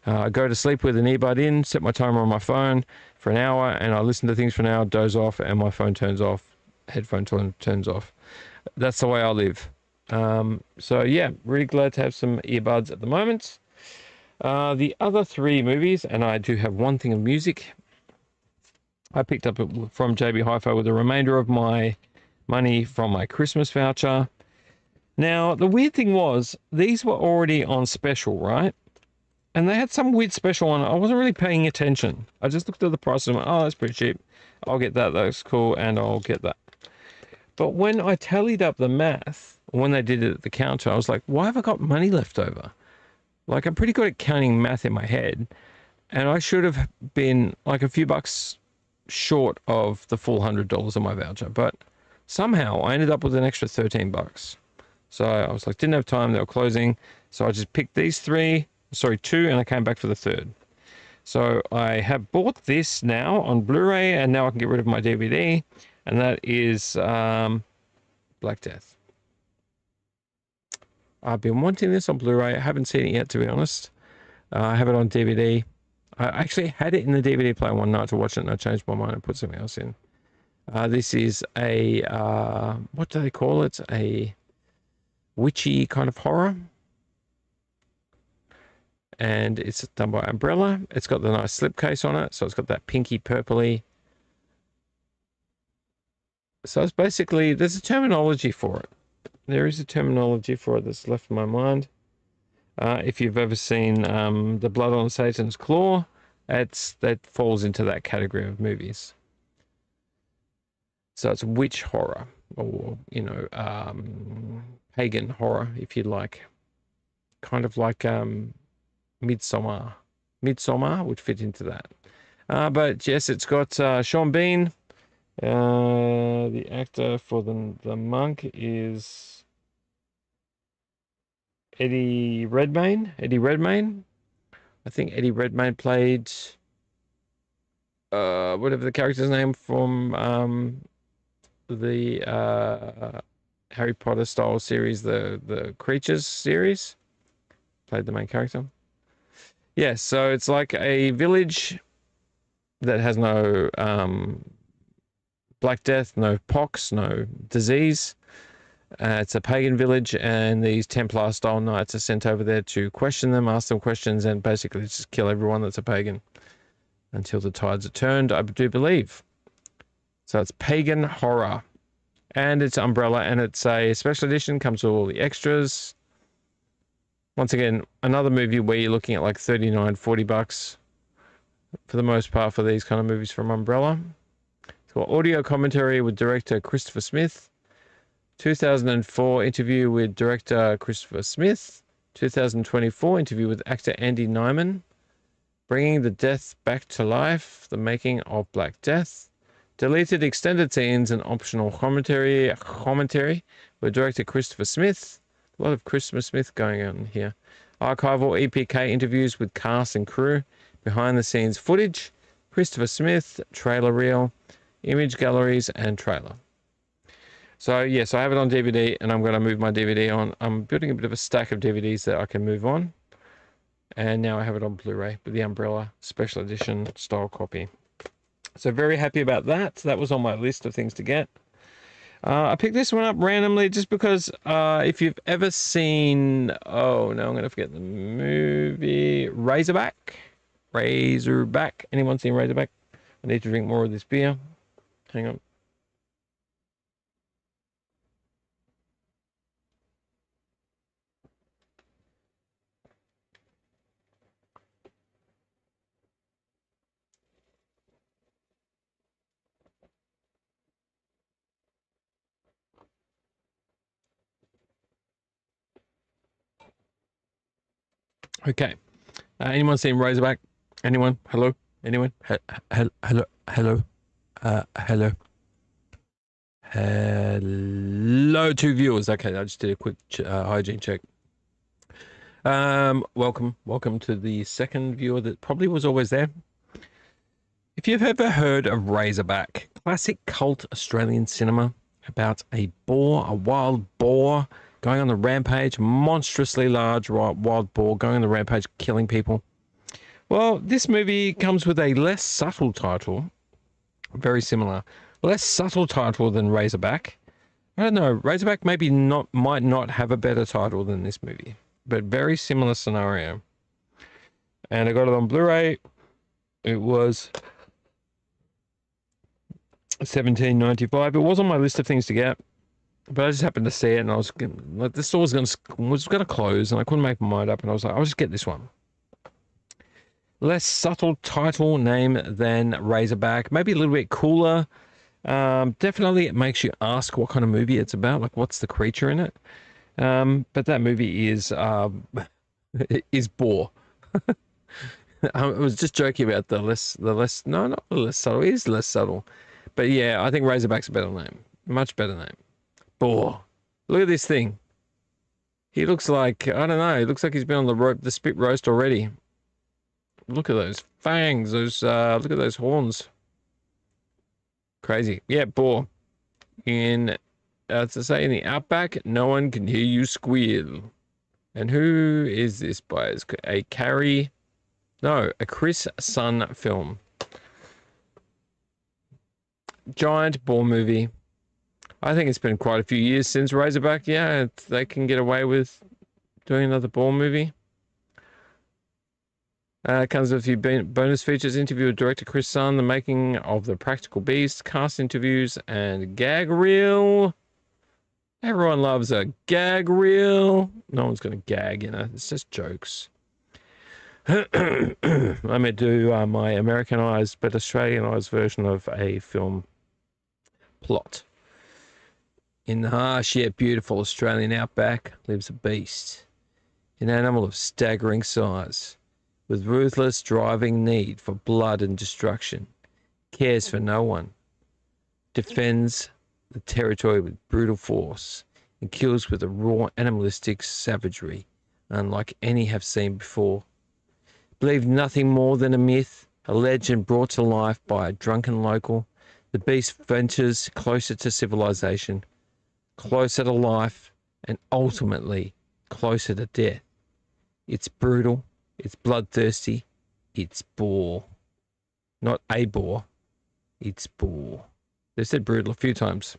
I go to sleep with an earbud in, set my timer on my phone for an hour, and I listen to things for an hour, doze off, and my phone turns off, headphone turns off. That's the way I live. So yeah, really glad to have some earbuds at the moment. The other three movies, and I do have one thing of music, I picked up from JB Hi-Fi with the remainder of my money from my Christmas voucher. Now, the weird thing was, these were already on special, right? And they had some weird special on. I wasn't really paying attention. I just looked at the price and went, oh, that's pretty cheap. I'll get that. That's cool. And I'll get that. But when I tallied up the math, when they did it at the counter, I was like, why have I got money left over? Like, I'm pretty good at counting math in my head. And I should have been like a few bucks short of the full $100 on my voucher. But somehow I ended up with an extra 13 bucks. So I was like, didn't have time. They were closing. So I just picked these two, and I came back for the third. So I have bought this now on Blu-ray, and now I can get rid of my DVD, and that is Black Death. I've been wanting this on Blu-ray. I haven't seen it yet, to be honest. I have it on DVD. I actually had it in the DVD player one night to watch it, and I changed my mind and put something else in. This is a, what do they call it? A witchy kind of horror. And it's done by Umbrella. It's got the nice slipcase on it, so it's got that pinky purpley. So it's basically, there's a terminology for it. There is a terminology for it that's left in my mind. If you've ever seen The Blood on Satan's Claw, that falls into that category of movies. So it's witch horror, or, pagan horror, if you like. Kind of like Midsommar would fit into that. But yes, it's got Sean Bean. The actor for the monk is Eddie Redmayne. I think Eddie Redmayne played whatever the character's name from the Harry Potter style series, the Creatures series. Played the main character. Yeah, so it's like a village that has no Black Death, no pox, no disease. It's a pagan village, and these Templar-style knights are sent over there to question them, ask them questions, and basically just kill everyone that's a pagan until the tides are turned, I do believe. So it's pagan horror, and it's Umbrella, and it's a special edition, comes with all the extras. Once again, another movie where you're looking at like 39, 40 bucks for the most part for these kind of movies from Umbrella. It's got audio commentary with director Christopher Smith. 2004 interview with director Christopher Smith. 2024 interview with actor Andy Nyman. Bringing the Death Back to Life, the making of Black Death. Deleted extended scenes and optional commentary with director Christopher Smith. A lot of Christopher Smith going on here. Archival EPK interviews with cast and crew. Behind the scenes footage. Christopher Smith, trailer reel, image galleries, and trailer. So yes, I have it on DVD, and I'm going to move my DVD on. I'm building a bit of a stack of DVDs that I can move on. And now I have it on Blu-ray with the Umbrella special edition style copy. So very happy about that. That was on my list of things to get. I picked this one up randomly just because if you've ever seen, oh no, I'm going to forget the movie, Razorback. Anyone seen Razorback? I need to drink more of this beer. Hang on. Okay. Anyone seen Razorback? Anyone? Hello? Anyone? Hello? Hello? Hello? Hello, 2 viewers. Okay, I just did a quick hygiene check. Welcome to the second viewer that probably was always there. If you've ever heard of Razorback, classic cult Australian cinema about a wild boar going on the rampage, monstrously large wild boar going on the rampage, killing people. Well, this movie comes with a less subtle title, very similar, less subtle title than Razorback. I don't know, Razorback might not have a better title than this movie, but very similar scenario. And I got it on Blu-ray. It was $17.95. It was on my list of things to get, but I just happened to see it, and I was like, the store was gonna close, and I couldn't make my mind up, and I was like, I'll just get this one. Less subtle title name than Razorback, maybe a little bit cooler. Definitely, it makes you ask what kind of movie it's about, like what's the creature in it. But that movie is boar. I was just joking about the less. No, not the less subtle. It is less subtle. But yeah, I think Razorback's a better name. Much better name. Boar. Look at this thing. He looks like, I don't know, he looks like he's been on the spit roast already. Look at those fangs, look at those horns. Crazy. Yeah, boar. To say in the outback, no one can hear you squeal. And who is this by? It's a Chris Sun film. Giant boar movie. I think it's been quite a few years since Razorback. Yeah, they can get away with doing another boar movie. Comes with a few bonus features. Interview with director Chris Sun, the making of The Practical Beast, cast interviews, and gag reel. Everyone loves a gag reel. No one's going to gag, it's just jokes. I'm going to do my Americanized but Australianized version of a film plot. In the harsh yet beautiful Australian outback lives a beast, an animal of staggering size, with ruthless driving need for blood and destruction, cares for no one, defends the territory with brutal force, and kills with a raw animalistic savagery unlike any have seen before. Believed nothing more than a myth, a legend brought to life by a drunken local, the beast ventures closer to civilization, closer to life, and ultimately closer to death. It's brutal, it's bloodthirsty, it's boar. Not a boar, it's boar. They said brutal a few times.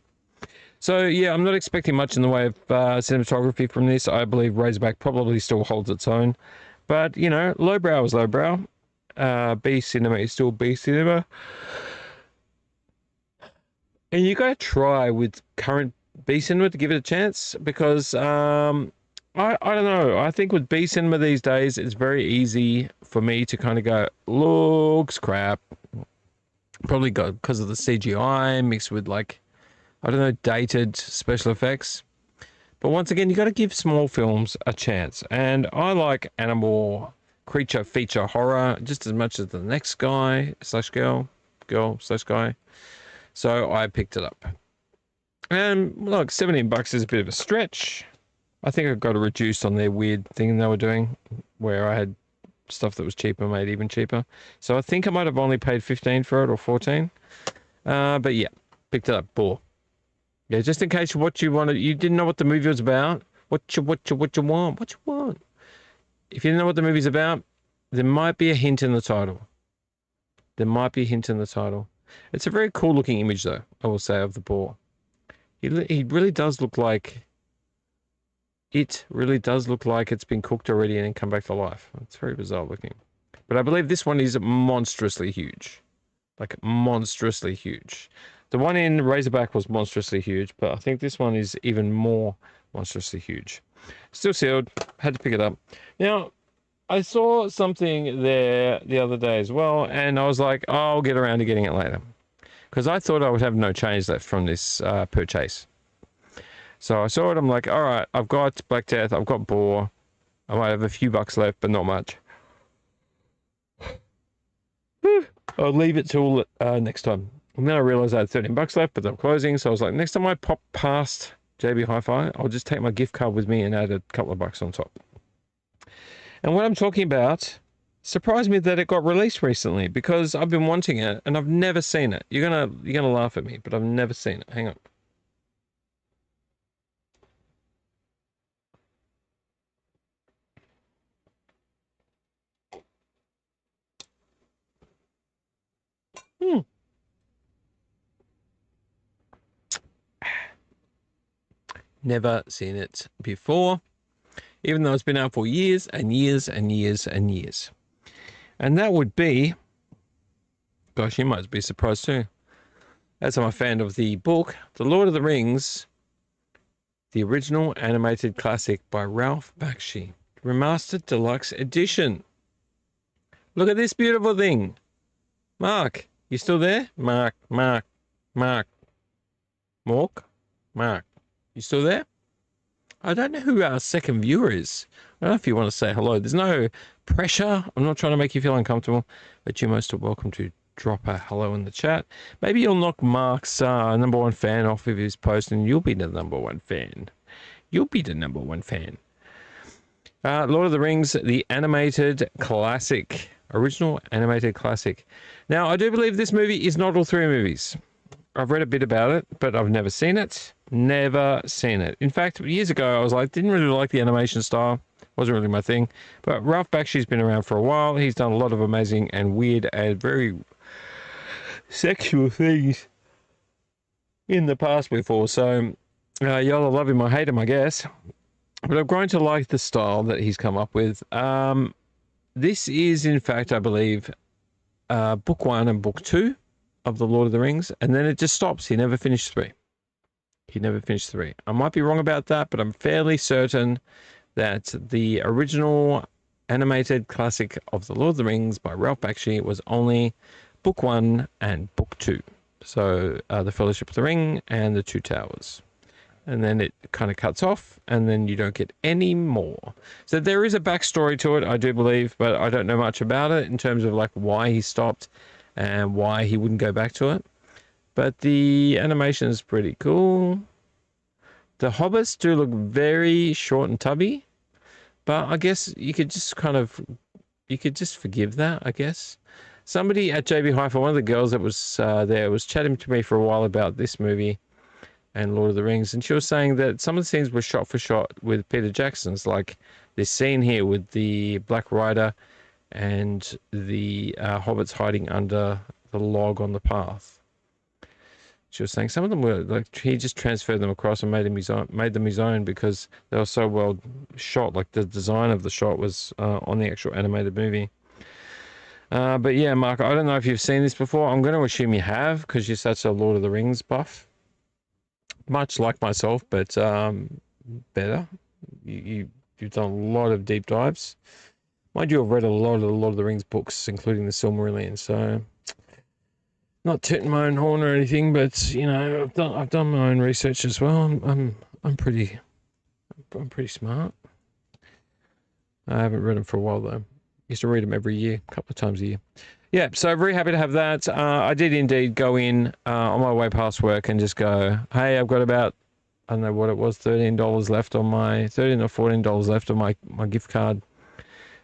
So yeah, I'm not expecting much in the way of cinematography from this. I believe Razorback probably still holds its own. But, lowbrow is lowbrow. B cinema is still B cinema. And you got to try with current B cinema to give it a chance, because I don't know. I think with B cinema these days, it's very easy for me to kind of go, looks crap. Probably because of the CGI mixed with dated special effects. But once again, you got to give small films a chance. And I like animal creature feature horror just as much as the next guy / girl / guy. So I picked it up. And look, $17 is a bit of a stretch. I think I got a reduced on their weird thing they were doing, where I had stuff that was cheaper made even cheaper. So I think I might have only paid $15 for it, or $14. But yeah, picked it up. Boar. Yeah, just in case you didn't know what the movie was about. What you want. If you didn't know what the movie's about, there might be a hint in the title. It's a very cool looking image, though, I will say, of the boar. He really does look like... It really does look like it's been cooked already and then come back to life. It's very bizarre looking. But I believe this one is monstrously huge. Like, monstrously huge. The one in Razorback was monstrously huge, but I think this one is even more monstrously huge. Still sealed. Had to pick it up. Now, I saw something there the other day as well, and I was like, oh, I'll get around to getting it later. Because I thought I would have no change left from this purchase. So I saw it, I'm like, all right, I've got Black Death, I've got Boar. I might have a few bucks left, but not much. I'll leave it till next time. And then I realised I had $13 left, but they're closing. So I was like, next time I pop past JB Hi-Fi, I'll just take my gift card with me and add a couple of bucks on top. And what I'm talking about surprised me that it got released recently, because I've been wanting it and I've never seen it. You're gonna laugh at me, but I've never seen it. Hang on. Never seen it before, even though it's been out for years and years and years and years. And that would be, gosh, you might be surprised too, as I'm a fan of the book, The Lord of the Rings, the original animated classic by Ralph Bakshi, remastered deluxe edition. Look at this beautiful thing. Mark, you still there? Mark. Mark, you still there? I don't know who our second viewer is. I don't know if you want to say hello. There's no pressure. I'm not trying to make you feel uncomfortable, but you're most welcome to drop a hello in the chat. Maybe you'll knock Mark's #1 fan off of his post and you'll be the #1 fan. You'll be the #1 fan. Lord of the Rings, the animated classic. Original animated classic. Now, I do believe this movie is not all three movies. I've read a bit about it, but I've never seen it. Never seen it. In fact, years ago, I was like, didn't really like the animation style. Wasn't really my thing. But Ralph Bakshi's been around for a while. He's done a lot of amazing and weird and very sexual things in the past before. So, y'all love him or hate him, I guess. But I've grown to like the style that he's come up with. This is, in fact, I believe, book 1 and book 2 of The Lord of the Rings, and then it just stops. He never finished 3. I might be wrong about that, but I'm fairly certain that the original animated classic of The Lord of the Rings by Ralph Bakshi was only book 1 and book 2. So The Fellowship of the Ring and The Two Towers. And then it kind of cuts off, and then you don't get any more. So there is a backstory to it, I do believe, but I don't know much about it in terms of like why he stopped and why he wouldn't go back to it. But the animation is pretty cool. The hobbits do look very short and tubby, but I guess you could just forgive that, I guess. Somebody at JB Hi-Fi, one of the girls that was there, was chatting to me for a while about this movie and Lord of the Rings, and she was saying that some of the scenes were shot for shot with Peter Jackson's, like this scene here with the Black Rider and the hobbits hiding under the log on the path. She was saying some of them were like he just transferred them across and made them his own because they were so well shot. Like the design of the shot was on the actual animated movie. But yeah, Mark, I don't know if you've seen this before. I'm going to assume you have because you're such a Lord of the Rings buff. Much like myself, but better. You've done a lot of deep dives. Mind you, I've read a lot of the Lord of the Rings books, including the Silmarillion. So, not tooting my own horn or anything, but you know, I've done my own research as well. I'm pretty smart. I haven't read them for a while though. Used to read them every year, a couple of times a year. Yeah, so very happy to have that. I did indeed go in on my way past work and just go, hey, I've got about, I don't know what it was, $13 left on my, $13 or $14 left on my gift card.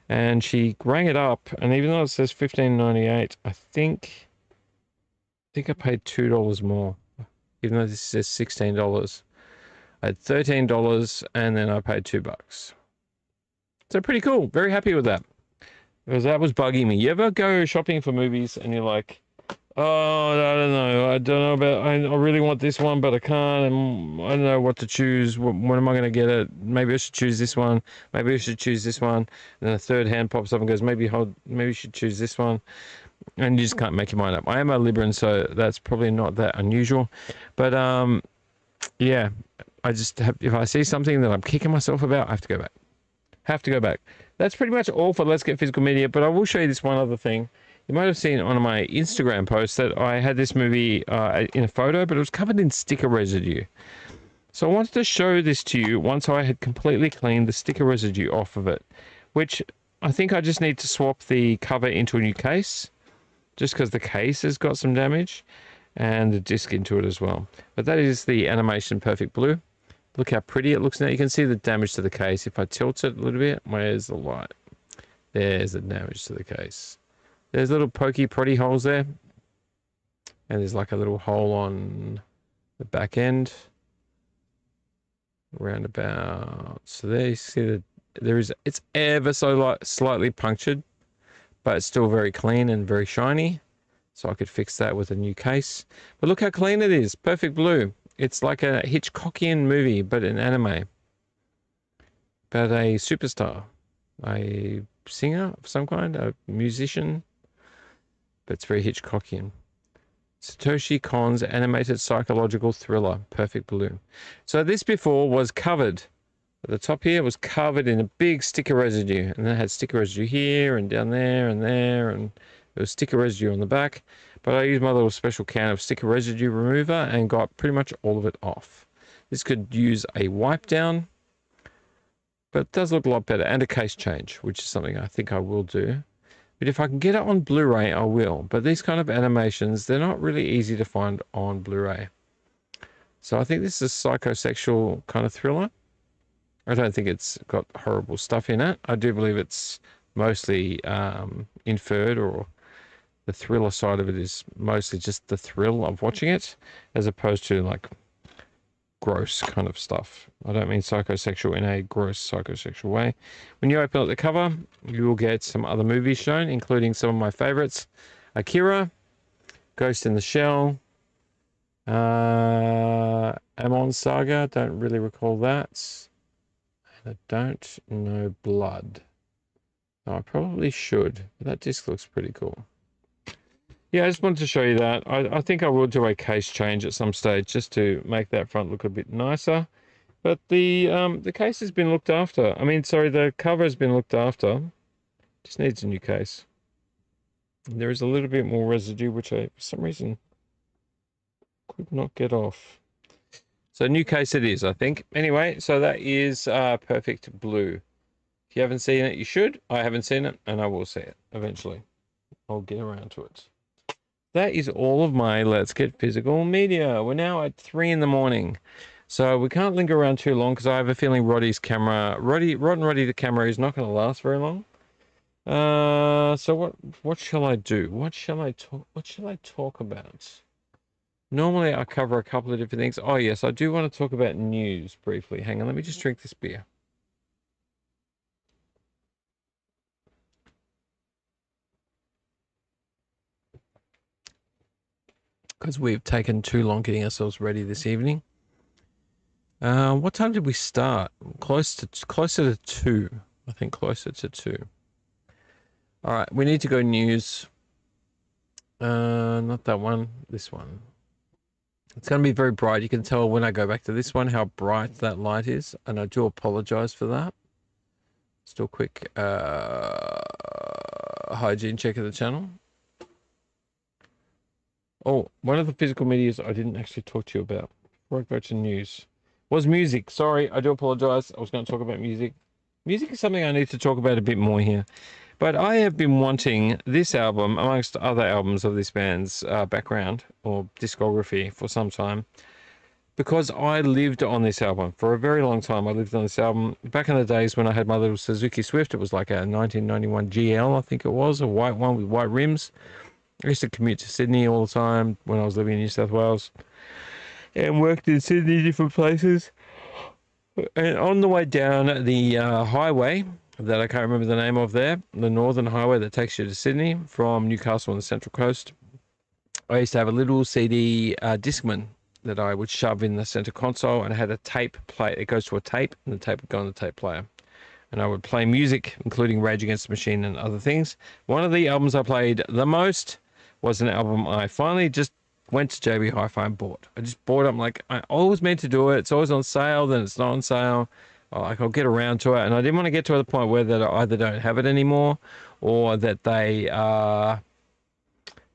And she rang it up, and even though it says $15.98, I think I paid $2 more, even though this says $16. I had $13, and then I paid $2. So pretty cool. Very happy with that. Because that was bugging me. You ever go shopping for movies and you're like, oh, I don't know about, I really want this one, but I can't, and I don't know what to choose. When am I going to get it? Maybe I should choose this one. Maybe I should choose this one. And then a third hand pops up and goes, maybe you should choose this one. And you just can't make your mind up. I am a Libran, so that's probably not that unusual. But yeah, I just have, if I see something that I'm kicking myself about, I have to go back. That's pretty much all for Let's Get Physical Media, but I will show you this one other thing. You might have seen on my Instagram post that I had this movie in a photo, but it was covered in sticker residue. So I wanted to show this to you once I had completely cleaned the sticker residue off of it, which I think I just need to swap the cover into a new case. just because the case has got some damage and the disc into it as well. But that is the Animation Perfect Blue. Look how pretty it looks now. You can see the damage to the case. If I tilt it a little bit, where's the light? There's the damage to the case. There's little pokey proddy holes there. And there's like a little hole on the back end. Around about. So there you see that it's ever so slightly punctured, but it's still very clean and very shiny. So I could fix that with a new case. But look how clean it is. Perfect Blue. It's like a Hitchcockian movie, but an anime. About a superstar. A singer of some kind, a musician. But it's very Hitchcockian. Satoshi Kon's animated psychological thriller, Perfect Blue. So this before was covered. At the top here was covered in a big sticker residue. And then it had sticker residue here and down there and there. And there was sticker residue on the back. But I used my little special can of sticker residue remover and got pretty much all of it off. This could use a wipe down. But it does look a lot better. And a case change, which is something I think I will do. But if I can get it on Blu-ray, I will. But these kind of animations, they're not really easy to find on Blu-ray. So I think this is a psychosexual kind of thriller. I don't think it's got horrible stuff in it. I do believe it's mostly inferred, or the thriller side of it is mostly just the thrill of watching it, as opposed to like gross kind of stuff. I don't mean psychosexual in a gross psychosexual way. When you open up the cover, you will get some other movies shown, including some of my favorites. Akira, Ghost in the Shell, Amon Saga, don't really recall that. And I don't know Blood. Oh, I probably should, but that disc looks pretty cool. Yeah, I just wanted to show you that. I think I will do a case change at some stage just to make that front look a bit nicer. But the case has been looked after. I mean, sorry, the cover has been looked after. Just needs a new case. And there is a little bit more residue, which I, for some reason, could not get off. So new case it is, I think. Anyway, so that is Perfect Blue. If you haven't seen it, you should. I haven't seen it, and I will see it eventually. I'll get around to it. That is all of my Let's Get Physical media. We're now at 3 in the morning. So we can't linger around too long because I have a feeling Roddy's camera, Roddy the camera is not going to last very long. So what shall I do? What shall I talk about? Normally I cover a couple of different things. Oh yes, I do want to talk about news briefly. Hang on, let me just drink this beer. Because we've taken too long getting ourselves ready this evening. What time did we start? Closer to 2. I think closer to 2. All right, we need to go news. Not that one, this one. It's going to be very bright. You can tell when I go back to this one how bright that light is, and I do apologize for that. Still quick hygiene check of the channel. Oh, one of the physical medias I didn't actually talk to you about before I go to news was music. Sorry, I do apologize. I was going to talk about music. Music is something I need to talk about a bit more here. But I have been wanting this album, amongst other albums of this band's background or discography, for some time, because I lived on this album for a very long time. I lived on this album back in the days when I had my little Suzuki Swift. It was like a 1991 GL, I think it was, a white one with white rims. I used to commute to Sydney all the time when I was living in New South Wales and worked in Sydney, different places. And on the way down the highway that I can't remember the name of there, the northern highway that takes you to Sydney from Newcastle on the Central Coast, I used to have a little CD Discman that I would shove in the center console, and it had a tape play. It goes to a tape, and the tape would go on the tape player. And I would play music, including Rage Against the Machine and other things. One of the albums I played the most was an album I finally just went to JB Hi-Fi and bought. I just bought it. I'm like, I always meant to do it. It's always on sale, then it's not on sale. I'll get around to it. And I didn't want to get to the point where that I either don't have it anymore, or that they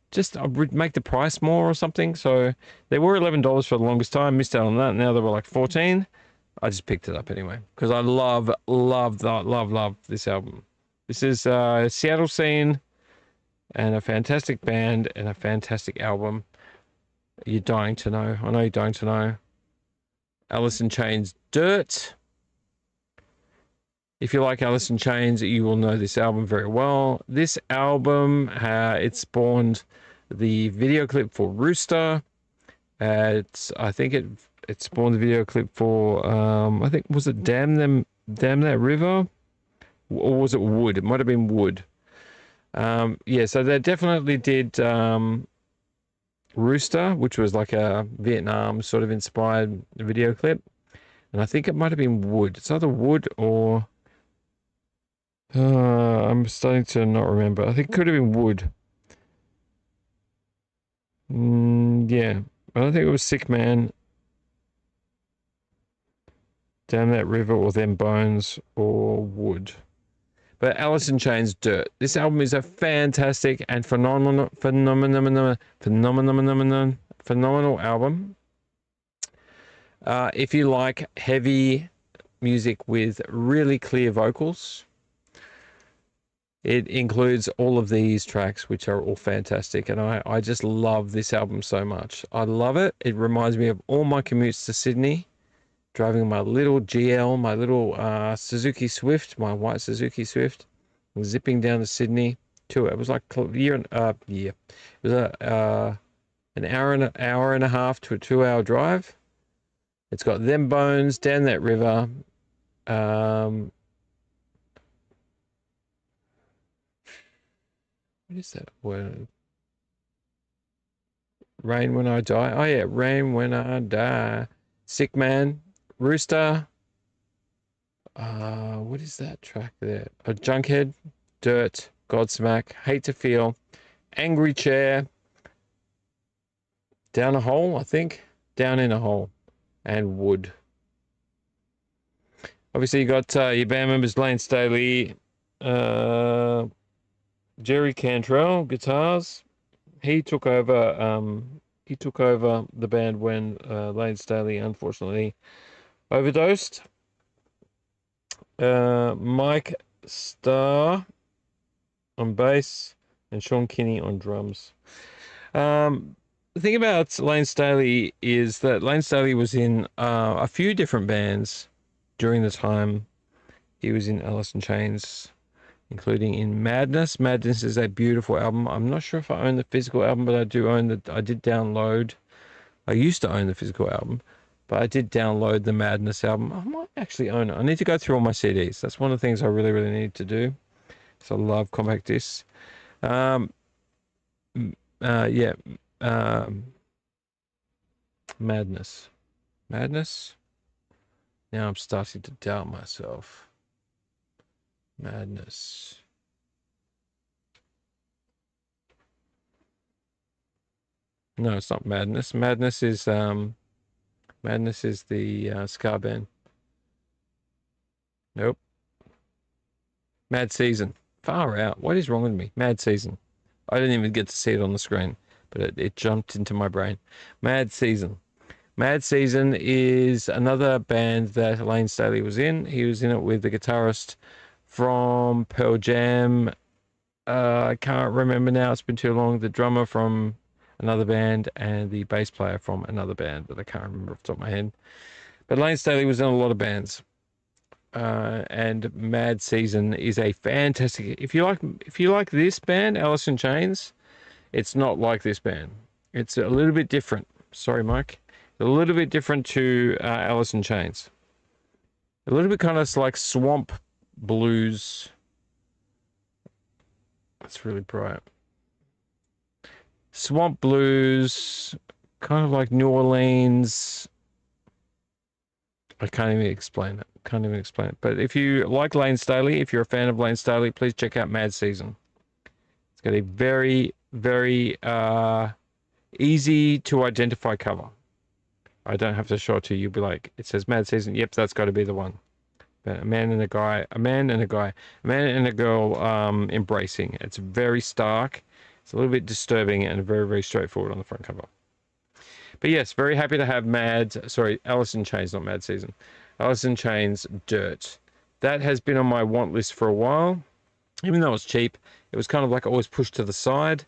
just make the price more or something. So they were $11 for the longest time. Missed out on that. Now they were like $14. I just picked it up anyway because I love this album. This is Seattle Scene and a fantastic band and a fantastic album. You're dying to know. I know you're dying to know. Alice in Chains, Dirt. If you like Alice in Chains, you will know this album very well. This album, it spawned the video clip for Rooster. I think it spawned the video clip for I think, was it Damn That River, or was it Wood? It might have been Wood. Yeah, so they definitely did Rooster, which was like a Vietnam sort of inspired video clip, and I think it might have been Wood. It's either Wood or I'm starting to not remember. I think it could have been Wood. Yeah, I don't think it was Sick Man, Down That River, or Them Bones, or Wood. But Alice in Chains, Dirt. This album is a fantastic and phenomenal album. If you like heavy music with really clear vocals, it includes all of these tracks, which are all fantastic. And I just love this album so much. I love it. It reminds me of all my commutes to Sydney, driving my little GL, my little Suzuki Swift, my white Suzuki Swift, zipping down to Sydney. It was like a year. It was an hour and a half to a 2-hour drive. It's got Them Bones, Down That River. What is that word? Rain When I Die. Oh yeah, Rain When I Die. Sick Man, Rooster. What is that track there? A Junkhead, Dirt, Godsmack, Hate to Feel, Angry Chair, Down a Hole, I think. Down in a Hole, and Wood. Obviously, you got your band members Lane Staley, Jerry Cantrell, guitars. He took over. He took over the band when Lane Staley unfortunately overdosed. Mike Starr on bass and Sean Kinney on drums. The thing about Lane Staley is that Lane Staley was in a few different bands during the time he was in Alice in Chains, including in Madness. Madness is a beautiful album. I'm not sure if I own the physical album, but I do own I did download. I used to own the physical album, but I did download the Madness album. I might actually own it. I need to go through all my CDs. That's one of the things I really, really need to do. So I love compact discs. Yeah. Madness. Madness? Now I'm starting to doubt myself. Madness. No, it's not Madness. Madness is the ska band. Nope. Mad Season. Far out. What is wrong with me? Mad Season. I didn't even get to see it on the screen, but it jumped into my brain. Mad Season. Mad Season is another band that Lane Staley was in. He was in it with the guitarist from Pearl Jam. I can't remember now. It's been too long. The drummer from another band and the bass player from another band, but I can't remember off the top of my head. But Lane Staley was in a lot of bands. And Mad Season is a fantastic. If you like this band, Alice in Chains, it's not like this band. It's a little bit different. Sorry, Mike. A little bit different to Alice in Chains. A little bit kind of like swamp blues. That's really bright. Swamp blues, kind of like New Orleans. I can't even explain it. But if you like Lane Staley, if you're a fan of Lane Staley, please check out Mad Season. It's got a very, very easy to identify cover. I don't have to show it to you. You'll be like, it says Mad Season. Yep, that's got to be the one. But a man and a girl embracing. It's very stark. It's a little bit disturbing and very, very straightforward on the front cover. But yes, very happy to have Alice in Chains, not Mad Season. Alice in Chains, Dirt. That has been on my want list for a while. Even though it's cheap, it was kind of like always pushed to the side.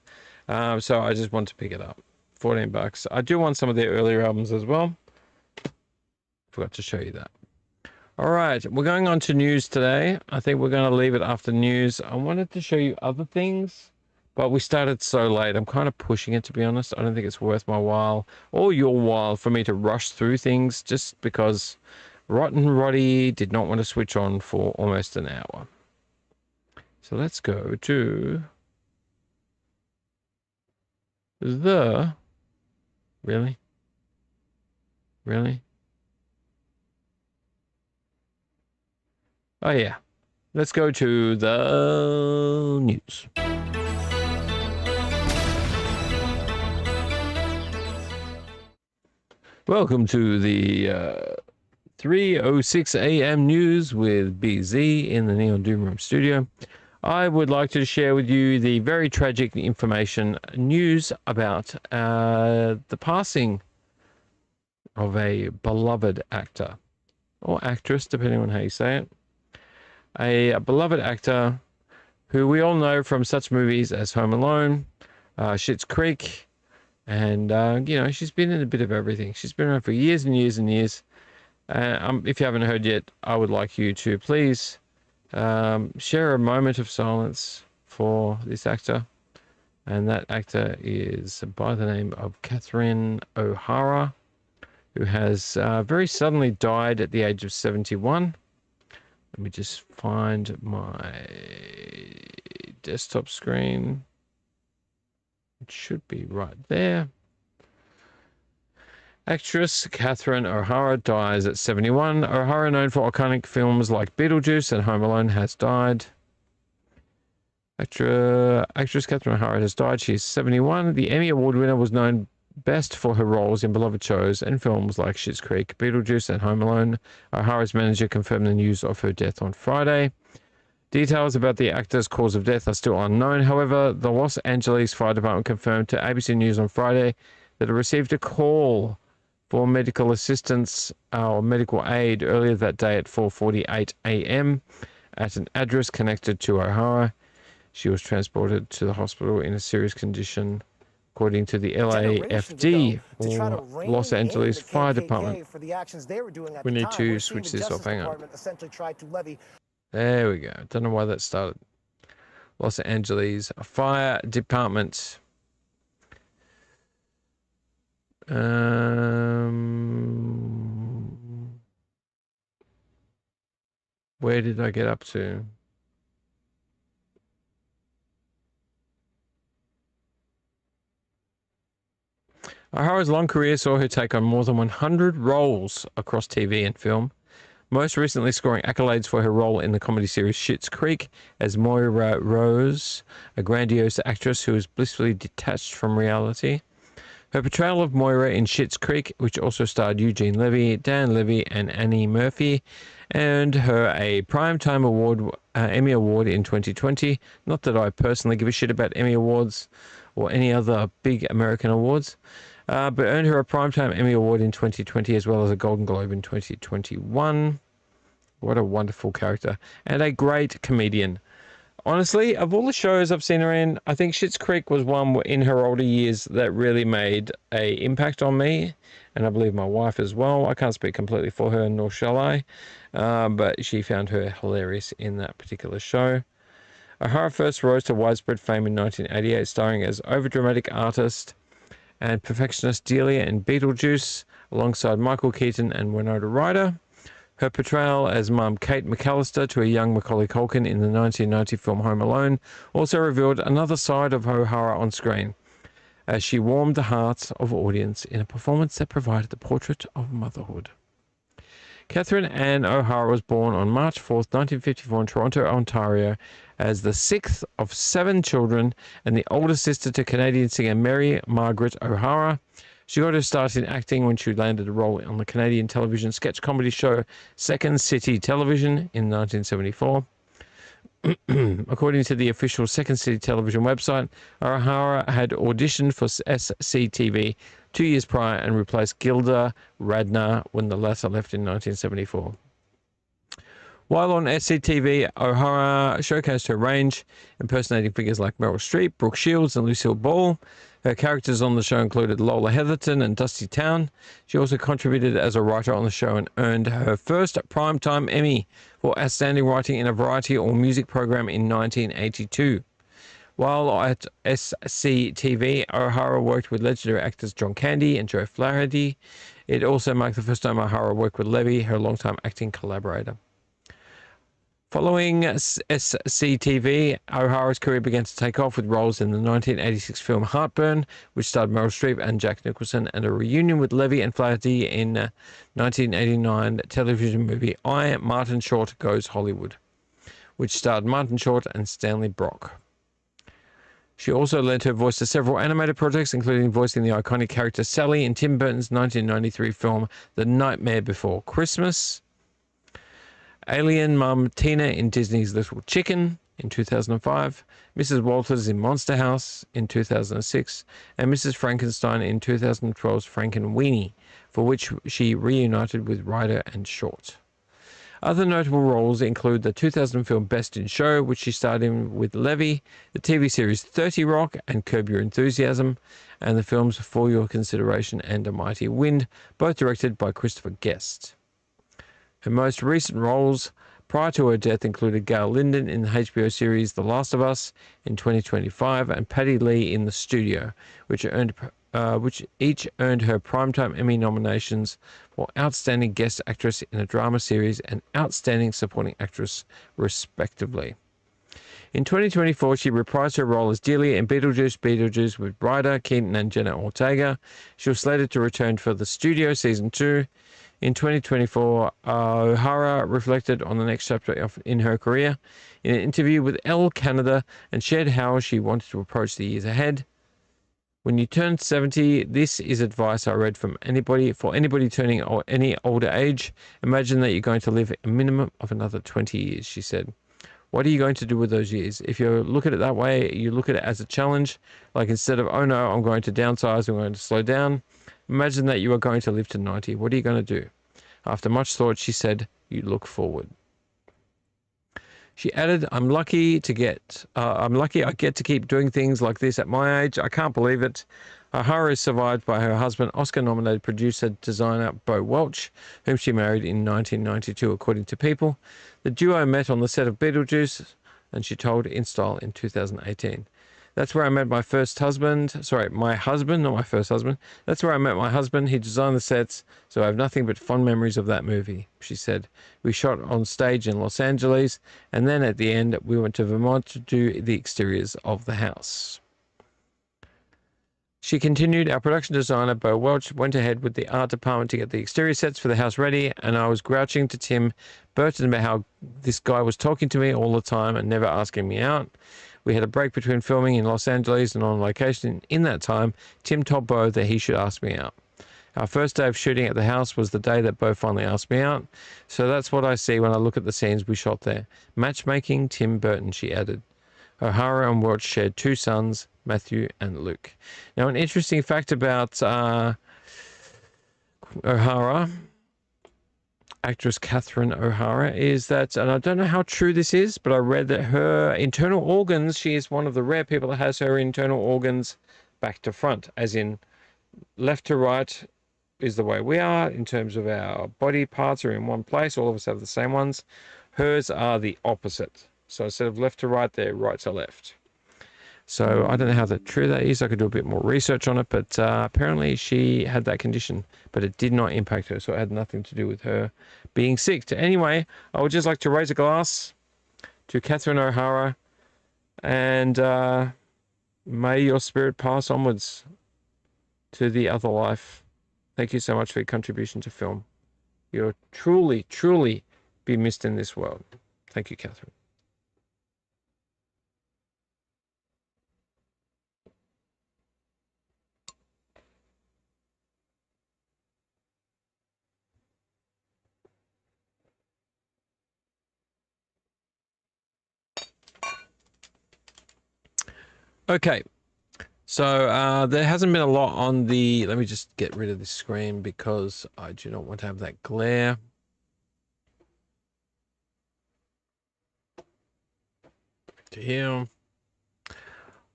So I just wanted to pick it up. 14 bucks. I do want some of their earlier albums as well. Forgot to show you that. All right, we're going on to news today. I think we're going to leave it after news. I wanted to show you other things, but we started so late. I'm kind of pushing it, to be honest. I don't think it's worth my while or your while for me to rush through things just because Rotten Roddy did not want to switch on for almost an hour. So let's go to the... Really? Really? Oh, yeah. Let's go to the news. Welcome to the 3:06 a.m. news with BZ in the Neon Doom Room studio. I would like to share with you the very tragic information news about the passing of a beloved actor or actress, depending on how you say it. A beloved actor who we all know from such movies as Home Alone, Schitt's Creek, and, you know, she's been in a bit of everything. She's been around for years and years and years. If you haven't heard yet, I would like you to please share a moment of silence for this actor. And that actor is by the name of Catherine O'Hara, who has very suddenly died at the age of 71. Let me just find my desktop screen. It should be right there. Actress Catherine O'Hara dies at 71. O'Hara, known for iconic films like Beetlejuice and Home Alone, has died. Actress Catherine O'Hara has died. She is 71. The Emmy Award winner was known best for her roles in beloved shows and films like Schitt's Creek, Beetlejuice, and Home Alone. O'Hara's manager confirmed the news of her death on Friday. Details about the actor's cause of death are still unknown. However, the Los Angeles Fire Department confirmed to ABC News on Friday that it received a call for medical assistance or medical aid earlier that day at 4:48 a.m. at an address connected to O'Hara. She was transported to the hospital in a serious condition, according to the LAFD, or Los Angeles Fire Department. We need to switch this off. Hang on. There we go. Don't know why that started. Los Angeles Fire Department. Where did I get up to? O'Hara's long career saw her take on more than 100 roles across TV and film, most recently scoring accolades for her role in the comedy series Schitt's Creek as Moira Rose, a grandiose actress who is blissfully detached from reality. Her portrayal of Moira in Schitt's Creek, which also starred Eugene Levy, Dan Levy, and Annie Murphy, earned her a Primetime Award, Emmy Award in 2020. Not that I personally give a shit about Emmy Awards or any other big American awards, but earned her a Primetime Emmy Award in 2020 as well as a Golden Globe in 2021. What a wonderful character and a great comedian. Honestly, of all the shows I've seen her in, I think Schitt's Creek was one in her older years that really made a impact on me, and I believe my wife as well. I can't speak completely for her, nor shall I, but she found her hilarious in that particular show. O'Hara first rose to widespread fame in 1988, starring as overdramatic artist and perfectionist Delia in Beetlejuice, alongside Michael Keaton and Winona Ryder. Her portrayal as Mum Kate McAllister to a young Macaulay Culkin in the 1990 film Home Alone also revealed another side of O'Hara on screen, as she warmed the hearts of audience in a performance that provided the portrait of motherhood. Catherine Ann O'Hara was born on March 4th, 1954 in Toronto, Ontario, as the sixth of 7 children and the older sister to Canadian singer Mary Margaret O'Hara. She got her start in acting when she landed a role on the Canadian television sketch comedy show Second City Television in 1974. According to the official Second City Television website, O'Hara had auditioned for SCTV 2 years prior and replaced Gilda Radner when the latter left in 1974. While on SCTV, O'Hara showcased her range, impersonating figures like Meryl Streep, Brooke Shields, and Lucille Ball. Her characters on the show included Lola Heatherton and Dusty Town. She also contributed as a writer on the show and earned her first Primetime Emmy for Outstanding Writing in a Variety or Music Program in 1982. While at SCTV, O'Hara worked with legendary actors John Candy and Joe Flaherty. It also marked the first time O'Hara worked with Levy, her longtime acting collaborator. Following SCTV, O'Hara's career began to take off with roles in the 1986 film Heartburn, which starred Meryl Streep and Jack Nicholson, and a reunion with Levy and Flaherty in 1989 television movie I, Martin Short Goes Hollywood, which starred Martin Short and Stanley Brock. She also lent her voice to several animated projects, including voicing the iconic character Sally in Tim Burton's 1993 film The Nightmare Before Christmas, Alien Mum Tina in Disney's Little Chicken in 2005, Mrs. Walters in Monster House in 2006, and Mrs. Frankenstein in 2012's Frankenweenie, for which she reunited with Ryder and Short. Other notable roles include the 2000 film Best in Show, which she starred in with Levy, the TV series 30 Rock and Curb Your Enthusiasm, and the films For Your Consideration and A Mighty Wind, both directed by Christopher Guest. Her most recent roles prior to her death included Gail Linden in the HBO series The Last of Us in 2025 and Patty Lee in The Studio, which each earned her Primetime Emmy nominations for Outstanding Guest Actress in a Drama Series and Outstanding Supporting Actress, respectively. In 2024, she reprised her role as Delia in Beetlejuice with Ryder, Keaton, and Jenna Ortega. She was slated to return for The Studio Season 2. In 2024, O'Hara reflected on the next chapter in her career in an interview with Elle Canada and shared how she wanted to approach the years ahead. When you turn 70, this is advice I read from anybody turning any older age. Imagine that you're going to live a minimum of another 20 years, she said. What are you going to do with those years? If you look at it that way, you look at it as a challenge, like instead of, oh no, I'm going to downsize, I'm going to slow down. Imagine that you are going to live to 90. What are you going to do? After much thought, she said, you look forward. She added, I'm lucky I get to keep doing things like this at my age. I can't believe it. O'Hara is survived by her husband, Oscar-nominated producer-designer Bo Welch, whom she married in 1992, according to People. The duo met on the set of Beetlejuice, and she told InStyle in 2018. That's where I met my first husband. Sorry, my husband, not my first husband. That's where I met my husband. He designed the sets, so I have nothing but fond memories of that movie, she said. We shot on stage in Los Angeles, and then at the end, we went to Vermont to do the exteriors of the house. She continued, our production designer, Bo Welch, went ahead with the art department to get the exterior sets for the house ready, and I was grouching to Tim Burton about how this guy was talking to me all the time and never asking me out. We had a break between filming in Los Angeles and on location. In that time, Tim told Bo that he should ask me out. Our first day of shooting at the house was the day that Bo finally asked me out. So that's what I see when I look at the scenes we shot there. Matchmaking, Tim Burton, she added. O'Hara and Welch shared two sons, Matthew and Luke. Now, an interesting fact about O'Hara, actress Catherine O'Hara, is that, and I don't know how true this is, but I read that her internal organs, she is one of the rare people that has her internal organs back to front, as in left to right is the way we are in terms of our body parts are in one place. All of us have the same ones. Hers are the opposite. So instead of left to right, they're right to left. So I don't know how true that is. I could do a bit more research on it, but apparently she had that condition, but it did not impact her. So it had nothing to do with her being sick. Anyway, I would just like to raise a glass to Catherine O'Hara, and may your spirit pass onwards to the other life. Thank you so much for your contribution to film. You'll truly, truly be missed in this world. Thank you, Catherine. Okay, so there hasn't been a lot on the, let me just get rid of this screen because I do not want to have that glare. to here.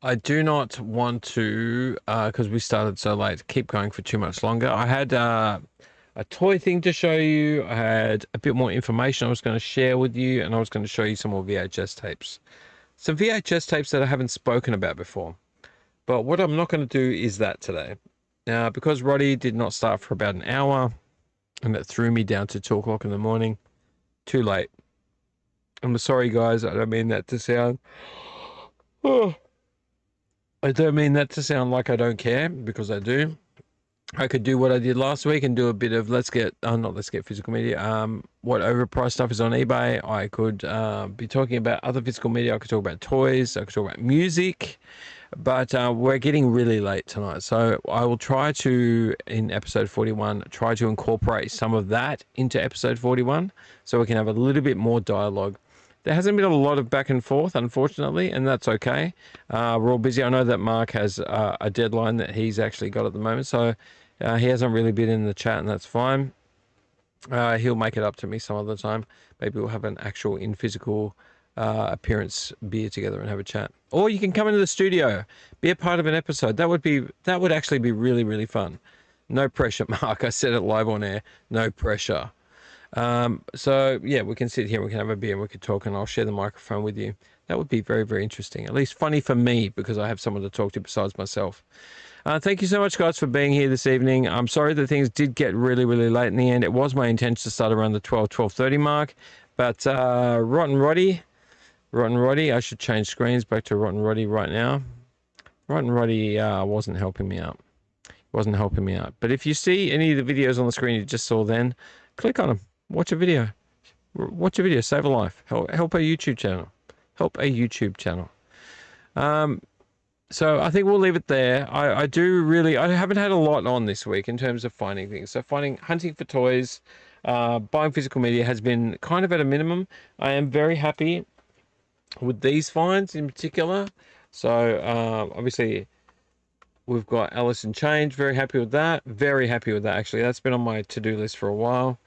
I do not want to, because we started so late, keep going for too much longer. I had a toy thing to show you. I had a bit more information I was going to share with you, and I was going to show you some more VHS tapes. Some VHS tapes that I haven't spoken about before. But what I'm not going to do is that today. Now, because Roddy did not start for about an hour, and it threw me down to 2 o'clock in the morning, too late. I'm sorry, guys. I don't mean that to sound... Oh. I don't mean that to sound like I don't care, because I do. I could do what I did last week and do a bit of not let's get physical media. What overpriced stuff is on eBay. I could be talking about other physical media. I could talk about toys. I could talk about music. But we're getting really late tonight. So I will try to, in episode 41, try to incorporate some of that into episode 41 so we can have a little bit more dialogue. There hasn't been a lot of back and forth, unfortunately, and that's okay. We're all busy. I know that Mark has a deadline that he's actually got at the moment, so he hasn't really been in the chat, and that's fine. He'll make it up to me some other time. Maybe we'll have an actual in physical appearance beer together and have a chat. Or you can come into the studio, be a part of an episode. That would actually be really, really fun. No pressure, Mark. I said it live on air. No pressure. So yeah, we can sit here, we can have a beer, and we could talk, and I'll share the microphone with you. That would be very, very interesting. At least funny for me, because I have someone to talk to besides myself. Thank you so much, guys, for being here this evening. I'm sorry that things did get really, really late in the end. It was my intention to start around the 12:30 mark, but Rotten Roddy, I should change screens back to Rotten Roddy right now. Rotten Roddy wasn't helping me out. But if you see any of the videos on the screen you just saw then, click on them. Watch a video. Save a life. Help a YouTube channel. So I think we'll leave it there. I haven't had a lot on this week in terms of finding things. So hunting for toys, buying physical media has been kind of at a minimum. I am very happy with these finds in particular. So obviously we've got Alice in Chains. Very happy with that. Actually. That's been on my to-do list for a while.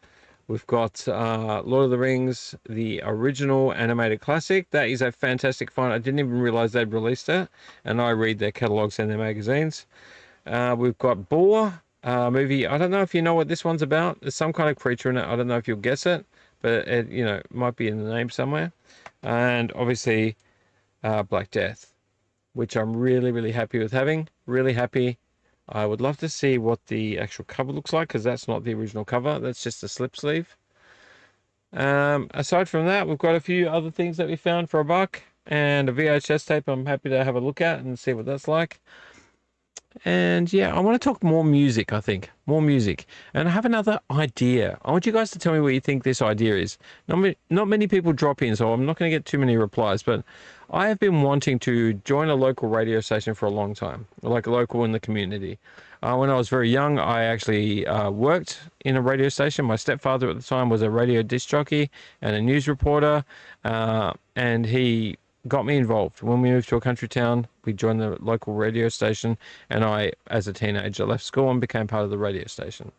We've got Lord of the Rings, the original animated classic. That is a fantastic find. I didn't even realize they'd released it, and I read their catalogs and their magazines. We've got Boar movie. I don't know if you know what this one's about. There's some kind of creature in it. I don't know if you'll guess it, but it might be in the name somewhere. And obviously Black Death, which I'm really, really happy with having. Really happy. I would love to see what the actual cover looks like, because that's not the original cover. That's just a slip sleeve. Aside from that, we've got a few other things that we found for $1 and a VHS tape I'm happy to have a look at and see what that's like. And yeah, I want to talk more music, I think. More music. And I have another idea. I want you guys to tell me what you think this idea is. Not many people drop in, so I'm not going to get too many replies, but I have been wanting to join a local radio station for a long time, like a local in the community. When I was very young, I actually worked in a radio station. My stepfather at the time was a radio disc jockey and a news reporter, and he got me involved. When we moved to a country town, we joined the local radio station, and I, as a teenager, left school and became part of the radio station.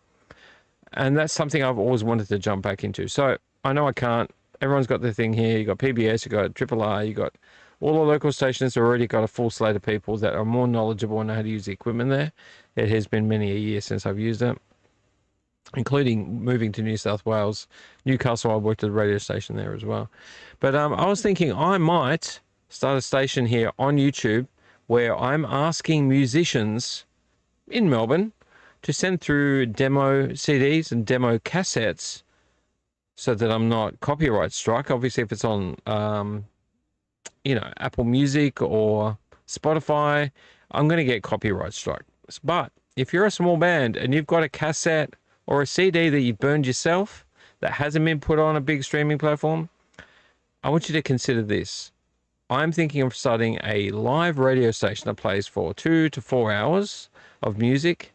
And that's something I've always wanted to jump back into. So I know I can't. Everyone's got their thing here. You got PBS, you got Triple R, you got all the local stations have already got a full slate of people that are more knowledgeable and know how to use the equipment there. It has been many a year since I've used it, including moving to New South Wales. Newcastle, I worked at a radio station there as well. But I was thinking I might start a station here on YouTube where I'm asking musicians in Melbourne to send through demo CDs and demo cassettes so that I'm not copyright struck. Obviously, if it's on, Apple Music or Spotify, I'm going to get copyright struck. But if you're a small band and you've got a cassette or a CD that you've burned yourself that hasn't been put on a big streaming platform, I want you to consider this. I'm thinking of starting a live radio station that plays for 2 to 4 hours of music,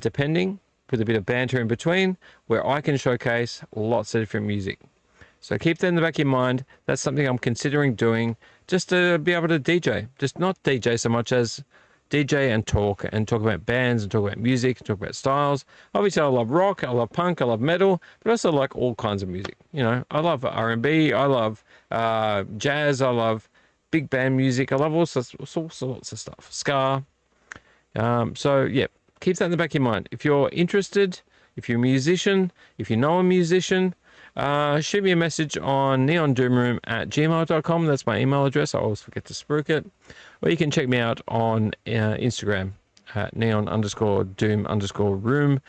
depending, with a bit of banter in between, where I can showcase lots of different music. So keep that in the back of your mind. That's something I'm considering doing, just to be able to DJ. Just not DJ so much as DJ and talk about bands and talk about music, and talk about styles. Obviously, I love rock, I love punk, I love metal, but I also like all kinds of music. I love R&B, I love jazz, I love big band music. I love all sorts of stuff. Ska. So yeah, keep that in the back of your mind. If you're interested, if you're a musician, if you know a musician, shoot me a message on neondoomroom@gmail.com. That's my email address. I always forget to spruik it. Or you can check me out on Instagram at neon_doom_room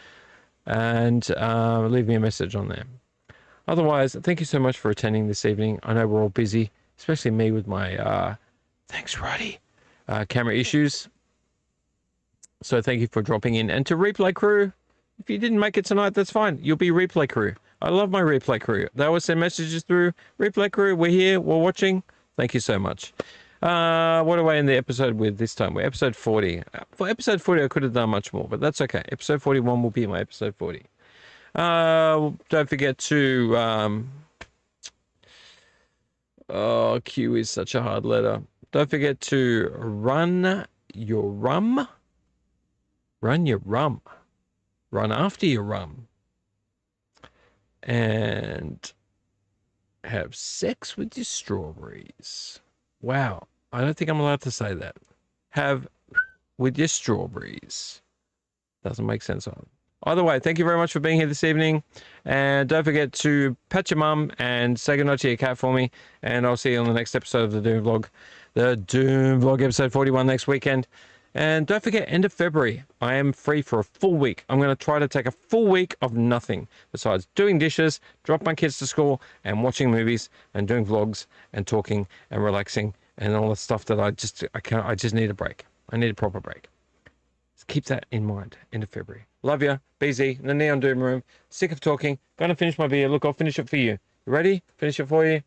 and leave me a message on there. Otherwise, thank you so much for attending this evening. I know we're all busy, especially me with my thanks, Roddy, camera issues. So thank you for dropping in. And to replay crew, if you didn't make it tonight, that's fine. You'll be replay crew. I love my replay crew. They always send messages through. Replay crew, we're here, we're watching. Thank you so much. What do I end the episode with this time? We're episode 40. For episode 40, I could have done much more, but that's okay. Episode 41 will be my episode 40. Don't forget to... oh, Q is such a hard letter. Don't forget to run your rum. Run your rum. Run after your rum. And have sex with your strawberries. Wow. I don't think I'm allowed to say that. Have with your strawberries. Doesn't make sense. Either way, thank you very much for being here this evening. And don't forget to pat your mum and say goodnight to your cat for me. And I'll see you on the next episode of the Doom Vlog. The Doom Vlog episode 41 next weekend. And don't forget, end of February, I am free for a full week. I'm going to try to take a full week of nothing besides doing dishes, drop my kids to school, and watching movies, and doing vlogs, and talking, and relaxing, and all the stuff that I just need a break. I need a proper break. So keep that in mind, end of February. Love you. BZ, in the Neon Doom Room. Sick of talking. Gonna finish my beer. Look, I'll finish it for you. You ready? Finish it for you.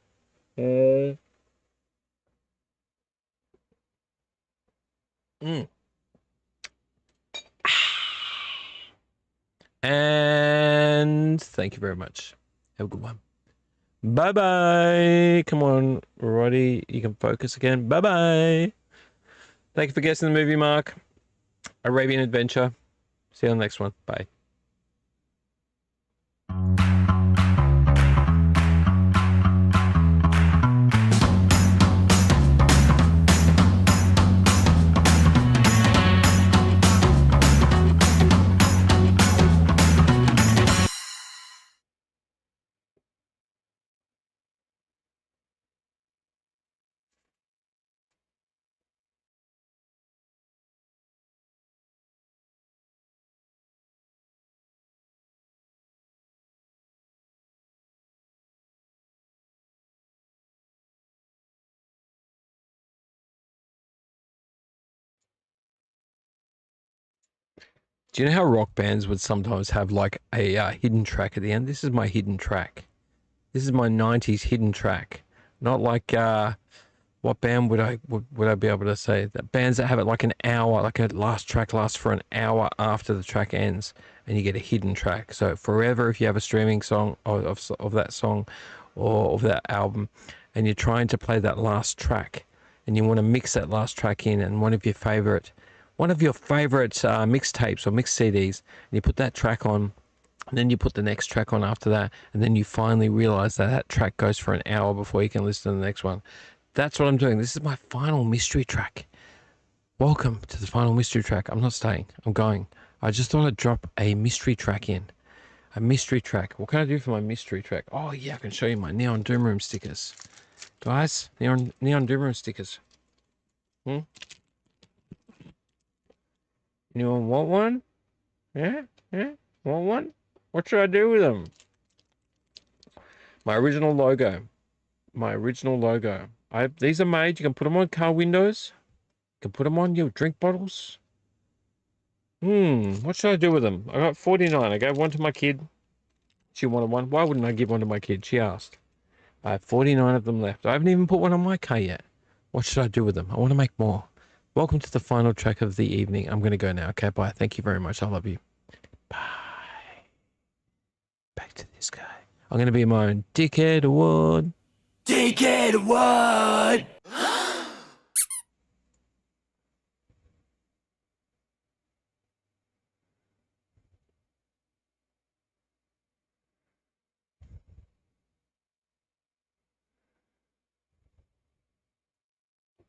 And thank you very much. Have a good one. Bye-bye. Come on, Roddy. You can focus again. Bye-bye. Thank you for guessing the movie, Mark. Arabian Adventure. See you on the next one. Bye. Do you know how rock bands would sometimes have like a hidden track at the end? This is my hidden track. This is my 90s hidden track. Not like what band would I be able to say? That bands that have it like an hour, like a last track lasts for an hour after the track ends, and you get a hidden track. So forever, if you have a streaming song of that song or of that album, and you're trying to play that last track, and you want to mix that last track in, and one of your favorite mixtapes or mixed CDs, and you put that track on, and then you put the next track on after that, and then you finally realize that that track goes for an hour before you can listen to the next one. That's what I'm doing. This is my final mystery track. Welcome to the final mystery track. I'm not staying. I'm going. I just thought I'd drop a mystery track in. A mystery track. What can I do for my mystery track? Oh yeah, I can show you my Neon Doom Room stickers. Guys, Neon Doom Room stickers. Anyone want one? Yeah? Want one? What should I do with them? My original logo. These are made. You can put them on car windows. You can put them on your drink bottles. What should I do with them? I got 49. I gave one to my kid. She wanted one. Why wouldn't I give one to my kid? She asked. I have 49 of them left. I haven't even put one on my car yet. What should I do with them? I want to make more. Welcome to the final track of the evening. I'm going to go now. Okay, bye. Thank you very much. I love you. Bye. Back to this guy. I'm going to be my own Dickhead Award. Dickhead Award!